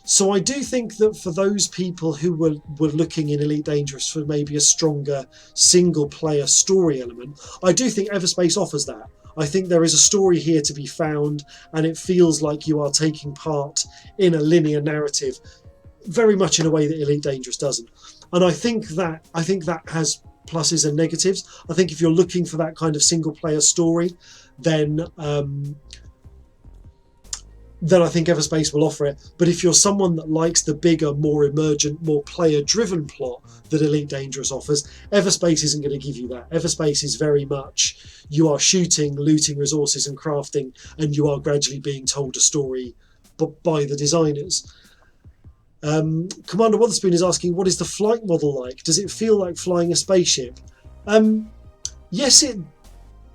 B: So I do think that for those people who were looking in Elite Dangerous for maybe a stronger single player story element, I do think Everspace offers that. I think there is a story here to be found, and it feels like you are taking part in a linear narrative, very much in a way that Elite Dangerous doesn't. And I think that has pluses and negatives. I think if you're looking for that kind of single player story, then I think Everspace will offer it. But if you're someone that likes the bigger, more emergent, more player-driven plot that Elite Dangerous offers, Everspace isn't going to give you that. Everspace is very much, you are shooting, looting resources and crafting, and you are gradually being told a story by the designers. Commander Witherspoon is asking, what is the flight model like? Does it feel like flying a spaceship? Yes, it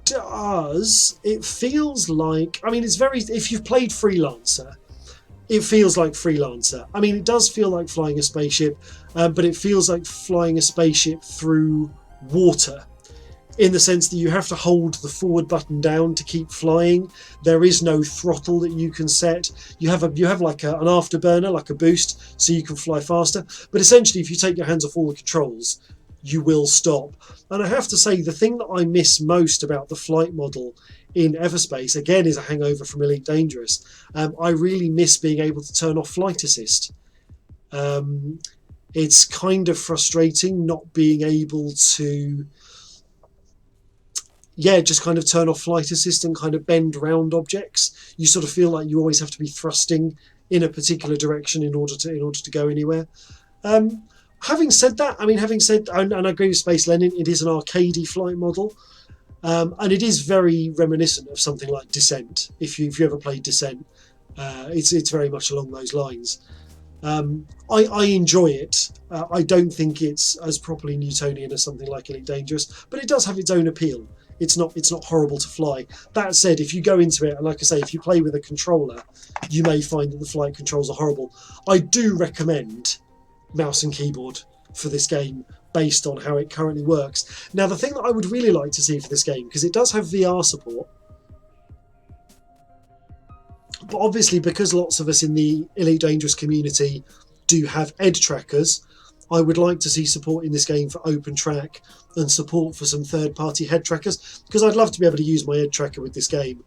B: does. It feels like, it's very, if you've played Freelancer, it feels like Freelancer. It does feel like flying a spaceship, but it feels like flying a spaceship through water, in the sense that you have to hold the forward button down to keep flying. There is no throttle that you can set. You have like an afterburner, like a boost, so you can fly faster. But essentially, if you take your hands off all the controls, you will stop. And I have to say, the thing that I miss most about the flight model in Everspace, again, is a hangover from Elite Dangerous. I really miss being able to turn off flight assist. It's kind of frustrating not being able to, just kind of turn off flight assist and kind of bend around objects. You sort of feel like you always have to be thrusting in a particular direction in order to go anywhere. Having said that, and I agree with Space Lenin, it is an arcadey flight model, and it is very reminiscent of something like Descent. If you ever played Descent, it's very much along those lines. I enjoy it. I don't think it's as properly Newtonian as something like Elite Dangerous, but it does have its own appeal. It's not horrible to fly. That said, if you go into it, and like I say, if you play with a controller, you may find that the flight controls are horrible. I do recommend mouse and keyboard for this game based on how it currently works. Now, the thing that I would really like to see for this game, because it does have VR support, but obviously because lots of us in the Elite Dangerous community do have ED trackers, I would like to see support in this game for open track and support for some third-party head trackers, because I'd love to be able to use my ED tracker with this game.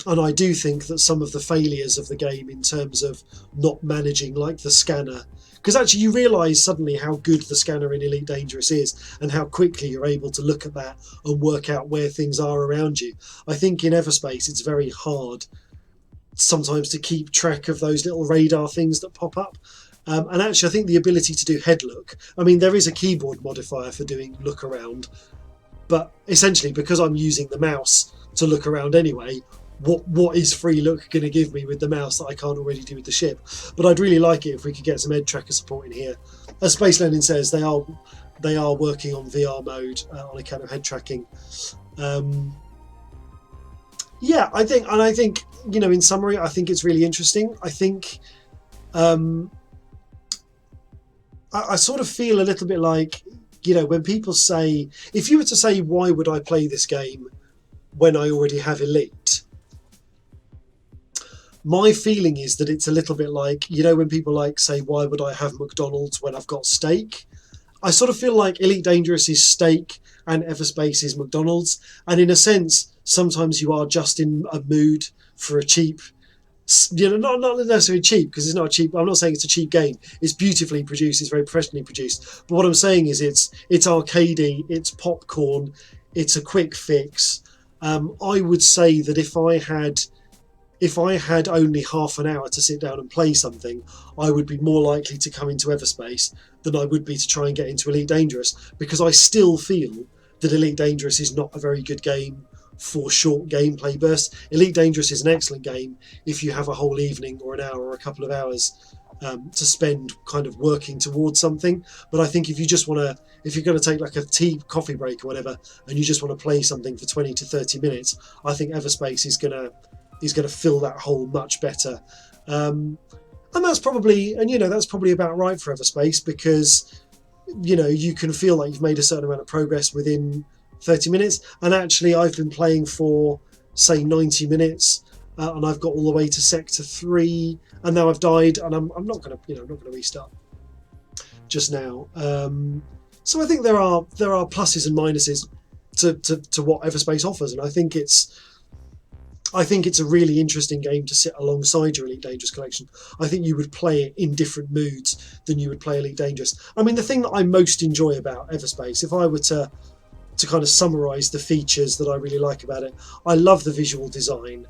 B: And I do think that some of the failures of the game in terms of not managing, like the scanner, because actually you realise suddenly how good the scanner in Elite Dangerous is and how quickly you're able to look at that and work out where things are around you. I think in Everspace it's very hard sometimes to keep track of those little radar things that pop up. And actually I think the ability to do head look, there is a keyboard modifier for doing look around, but essentially because I'm using the mouse to look around anyway, what is free look going to give me with the mouse that I can't already do with the ship? But I'd really like it if we could get some ED tracker support in here. As Space Lenin says, they are working on VR mode on account of head tracking. I think in summary, I think it's really interesting. I think I sort of feel a little bit like, when people say, if you were to say, why would I play this game when I already have Elite? My feeling is that it's a little bit like, when people say, why would I have McDonald's when I've got steak? I sort of feel like Elite Dangerous is steak and Everspace is McDonald's. And in a sense, sometimes you are just in a mood for a cheap, not necessarily cheap, because it's not cheap. I'm not saying it's a cheap game. It's beautifully produced. It's very professionally produced. But what I'm saying is it's arcadey, it's popcorn, it's a quick fix. I would say that if I had only half an hour to sit down and play something, I would be more likely to come into Everspace than I would be to try and get into Elite Dangerous, because I still feel that Elite Dangerous is not a very good game for short gameplay bursts. Elite Dangerous is an excellent game if you have a whole evening or an hour or a couple of hours to spend kind of working towards something. But I think if you just want to, if you're going to take like a coffee break or whatever, and you just want to play something for 20 to 30 minutes, I think Everspace is going to fill that hole much better. And that's probably about right for Everspace, because you can feel like you've made a certain amount of progress within 30 minutes. And actually, I've been playing for say 90 minutes, and I've got all the way to sector 3, and now I've died, and I'm not going to restart just now. So I think there are pluses and minuses to what Everspace offers, and I think it's a really interesting game to sit alongside your Elite Dangerous collection. I think you would play it in different moods than you would play Elite Dangerous. I mean, the thing that I most enjoy about Everspace, if I were to kind of summarise the features that I really like about it, I love the visual design.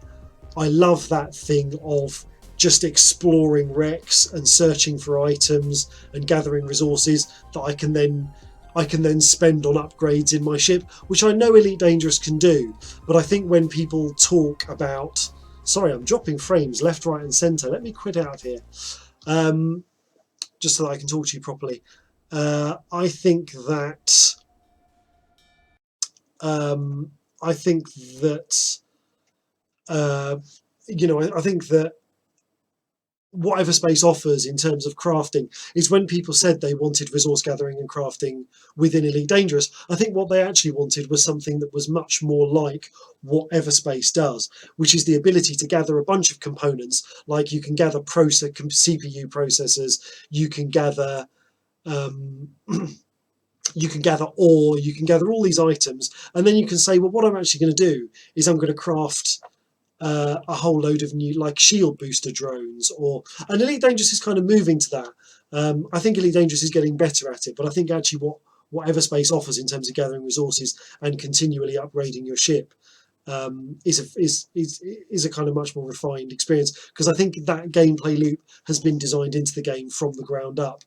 B: I love that thing of just exploring wrecks and searching for items and gathering resources that I can then spend on upgrades in my ship, which I know Elite Dangerous can do. But I think when people talk about... Sorry, I'm dropping frames left, right and centre. Let me quit out of here. Just so that I can talk to you properly. I think that... I think that what Everspace offers in terms of crafting is, when people said they wanted resource gathering and crafting within Elite Dangerous, I think what they actually wanted was something that was much more like what Everspace does, which is the ability to gather a bunch of components. Like, you can gather CPU processors, you can gather ore, you can gather all these items, and then you can say, well, what I'm actually going to do is I'm going to craft a whole load of new, like, shield booster drones, and Elite Dangerous is kind of moving to that. I think Elite Dangerous is getting better at it, but I think actually what Everspace offers in terms of gathering resources and continually upgrading your ship is a kind of much more refined experience, because I think that gameplay loop has been designed into the game from the ground up,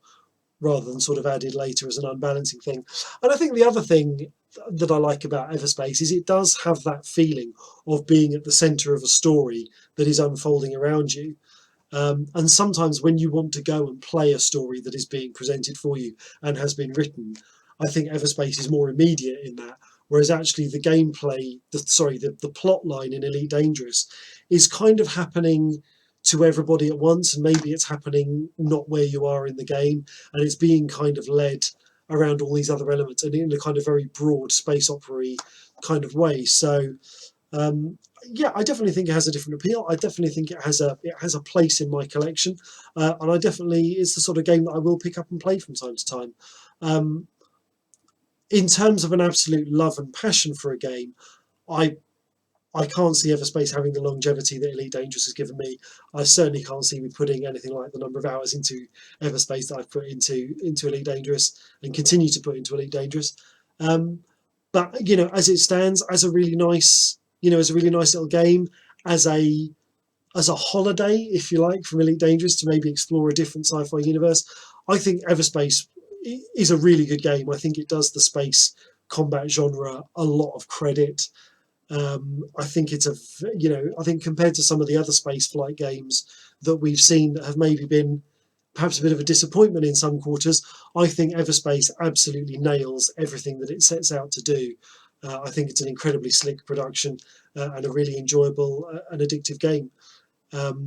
B: rather than sort of added later as an unbalancing thing. And I think the other thing that I like about Everspace is it does have that feeling of being at the centre of a story that is unfolding around you. And sometimes when you want to go and play a story that is being presented for you and has been written, I think Everspace is more immediate in that, whereas actually the gameplay, the plot line in Elite Dangerous is kind of happening to everybody at once, and maybe it's happening not where you are in the game, and it's being kind of led around all these other elements, and in a kind of very broad space opera-y kind of way. So yeah, I definitely think it has a different appeal. I definitely think it has a place in my collection, and it's the sort of game that I will pick up and play from time to time. In terms of an absolute love and passion for a game, I can't see Everspace having the longevity that Elite Dangerous has given me. I certainly can't see me putting anything like the number of hours into Everspace that I've put into Elite Dangerous and continue to put into Elite Dangerous. But as it stands, as a really nice little game, as a holiday, if you like, from Elite Dangerous to maybe explore a different sci-fi universe, I think Everspace is a really good game. I think it does the space combat genre a lot of credit. I think I think compared to some of the other spaceflight games that we've seen that have maybe been perhaps a bit of a disappointment in some quarters, I think Everspace absolutely nails everything that it sets out to do. I think it's an incredibly slick production and a really enjoyable and addictive game. As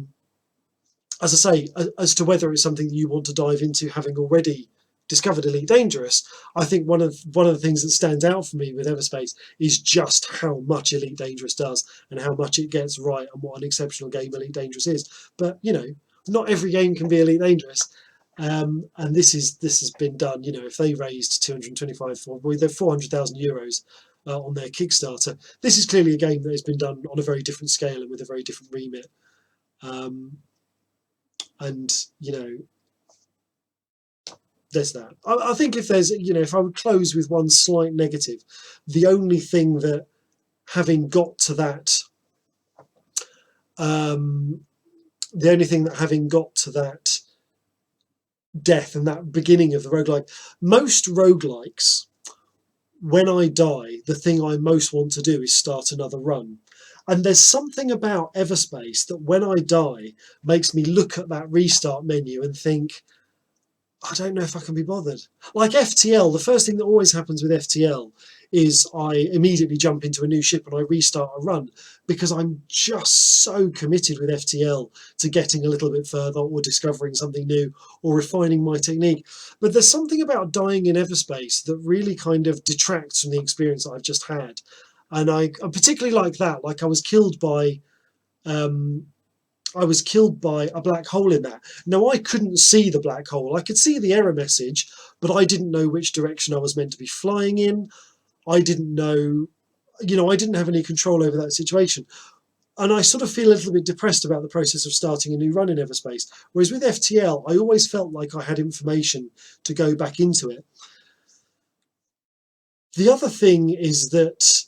B: I say, as to whether it's something that you want to dive into, having already discovered Elite Dangerous, I think one of the things that stands out for me with Everspace is just how much Elite Dangerous does and how much it gets right, and what an exceptional game Elite Dangerous is. But not every game can be Elite Dangerous, and this has been done. If they raised 400,000 euros on their Kickstarter, this is clearly a game that has been done on a very different scale and with a very different remit. And there's that. I think if I would close with one slight negative, the only thing that having got to that, the only thing that having got to that death and that beginning of the roguelike, most roguelikes, when I die, the thing I most want to do is start another run. And there's something about Everspace that when I die makes me look at that restart menu and think, I don't know if I can be bothered. Like FTL, the first thing that always happens with FTL is I immediately jump into a new ship and I restart a run because I'm just so committed with FTL to getting a little bit further or discovering something new or refining my technique. But there's something about dying in Everspace that really kind of detracts from the experience that I've just had. And I particularly like that. Like I was killed by a black hole in that. Now, I couldn't see the black hole. I could see the error message, but I didn't know which direction I was meant to be flying in. I didn't know, I didn't have any control over that situation. And I sort of feel a little bit depressed about the process of starting a new run in Everspace. Whereas with FTL, I always felt like I had information to go back into it. The other thing is that,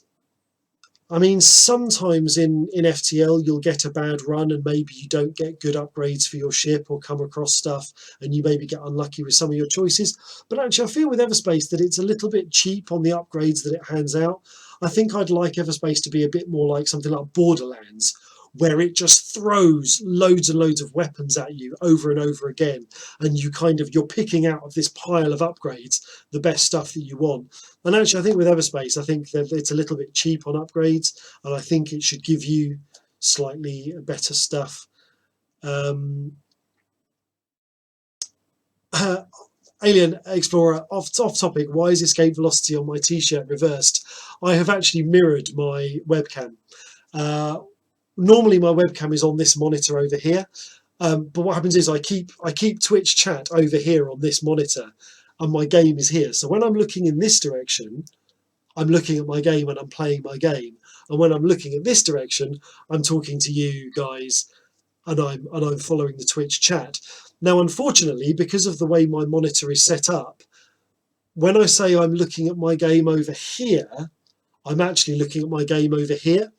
B: I mean, sometimes in FTL, you'll get a bad run and maybe you don't get good upgrades for your ship or come across stuff and you maybe get unlucky with some of your choices. But actually, I feel with Everspace that it's a little bit cheap on the upgrades that it hands out. I think I'd like Everspace to be a bit more like something like Borderlands, where it just throws loads and loads of weapons at you over and over again. And you're picking out of this pile of upgrades the best stuff that you want. And actually, I think with Everspace, I think that it's a little bit cheap on upgrades, and I think it should give you slightly better stuff. Alien Explorer, off topic, why is escape velocity on my t-shirt reversed? I have actually mirrored my webcam. Normally my webcam is on this monitor over here, but what happens is I keep Twitch chat over here on this monitor, and my game is here. So when I'm looking in this direction, I'm looking at my game and I'm playing my game. And when I'm looking at this direction, I'm talking to you guys and I'm following the Twitch chat. Now, unfortunately, because of the way my monitor is set up, when I say I'm looking at my game over here, I'm actually looking at my game over here.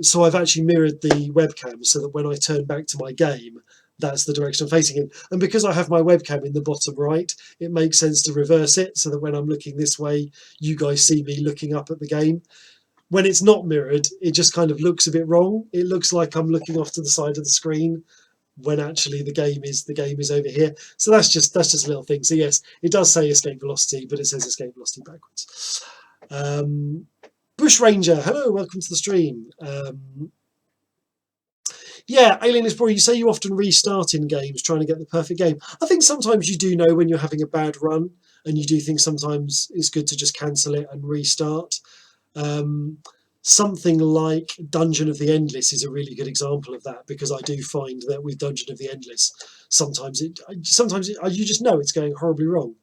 B: So I've actually mirrored the webcam so that when I turn back to my game, that's the direction I'm facing in. And because I have my webcam in the bottom right, it makes sense to reverse it so that when I'm looking this way, you guys see me looking up at the game. When it's not mirrored, it just kind of looks a bit wrong. It looks like I'm looking off to the side of the screen when actually the game is over here. So that's just a little thing. So yes, it does say escape velocity, but it says escape velocity backwards. Bush Ranger, hello, welcome to the stream. Yeah, Alien Explorer, you say you often restart in games trying to get the perfect game. I think sometimes you do know when you're having a bad run, and you do think sometimes it's good to just cancel it and restart. Something like Dungeon of the Endless is a really good example of that, because I do find that with Dungeon of the Endless, sometimes you just know it's going horribly wrong.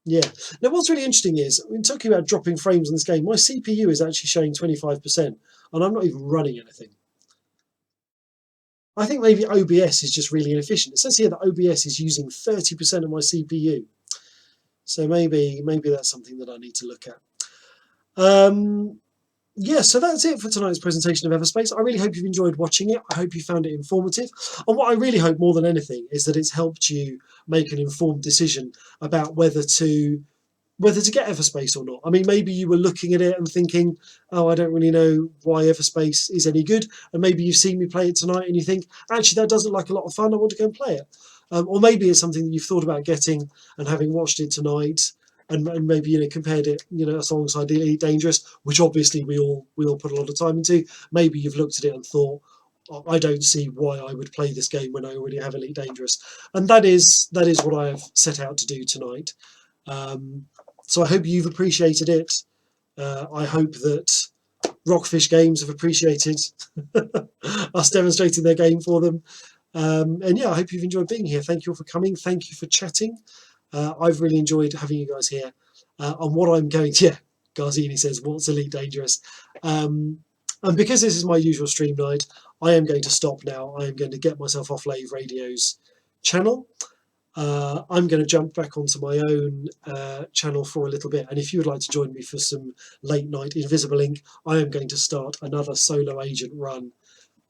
B: Yeah. Now, what's really interesting is, in talking about dropping frames on this game, my CPU is actually showing 25%, and I'm not even running anything. I think maybe OBS is just really inefficient. It says here that OBS is using 30% of my CPU. So maybe that's something that I need to look at. Yeah, so that's it for tonight's presentation of Everspace. I really hope you've enjoyed watching it. I hope you found it informative. And what I really hope more than anything is that it's helped you make an informed decision about whether to get Everspace or not. I mean, maybe you were looking at it and thinking, oh, I don't really know why Everspace is any good. And maybe you've seen me play it tonight and you think, actually, that does look like a lot of fun. I want to go and play it. Or maybe it's something that you've thought about getting, and having watched it tonight, and maybe compared it alongside Elite Dangerous, which obviously we all put a lot of time into. Maybe you've looked at it and thought, oh, I don't see why I would play this game when I already have Elite Dangerous. And that is what I have set out to do tonight. So I hope you've appreciated it. I hope that Rockfish Games have appreciated us demonstrating their game for them. And yeah, I hope you've enjoyed being here. Thank you all for coming. Thank you for chatting. I've really enjoyed having you guys here. And what I'm going to, Garzini says, what's Elite Dangerous? And because this is my usual stream night, I am going to stop now. I am going to get myself off Lave Radio's channel. I'm going to jump back onto my own channel for a little bit. And if you would like to join me for some late night Invisible Ink, I am going to start another solo agent run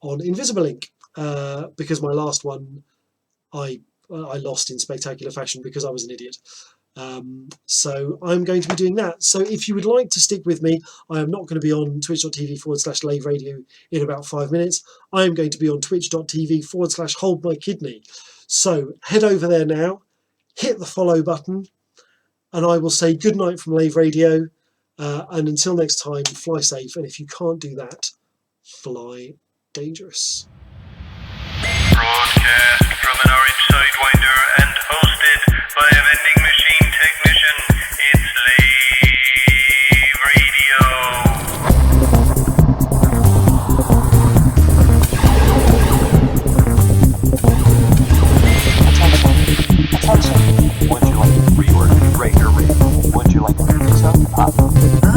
B: on Invisible Ink because my last one I lost in spectacular fashion because I was an idiot. So I'm going to be doing that. So if you would like to stick with me, I am not going to be on twitch.tv/Lave Radio in about 5 minutes. I am going to be on twitch.tv/Hold My Kidney. So head over there now, hit the follow button, and I will say good night from Lave Radio. And until next time, fly safe. And if you can't do that, fly dangerous.
E: Broadcast from an orange sidewinder and hosted by a vending machine technician, it's Lave Radio.
F: Attention. Would you like to rework, rate, or read? Would you like to do so?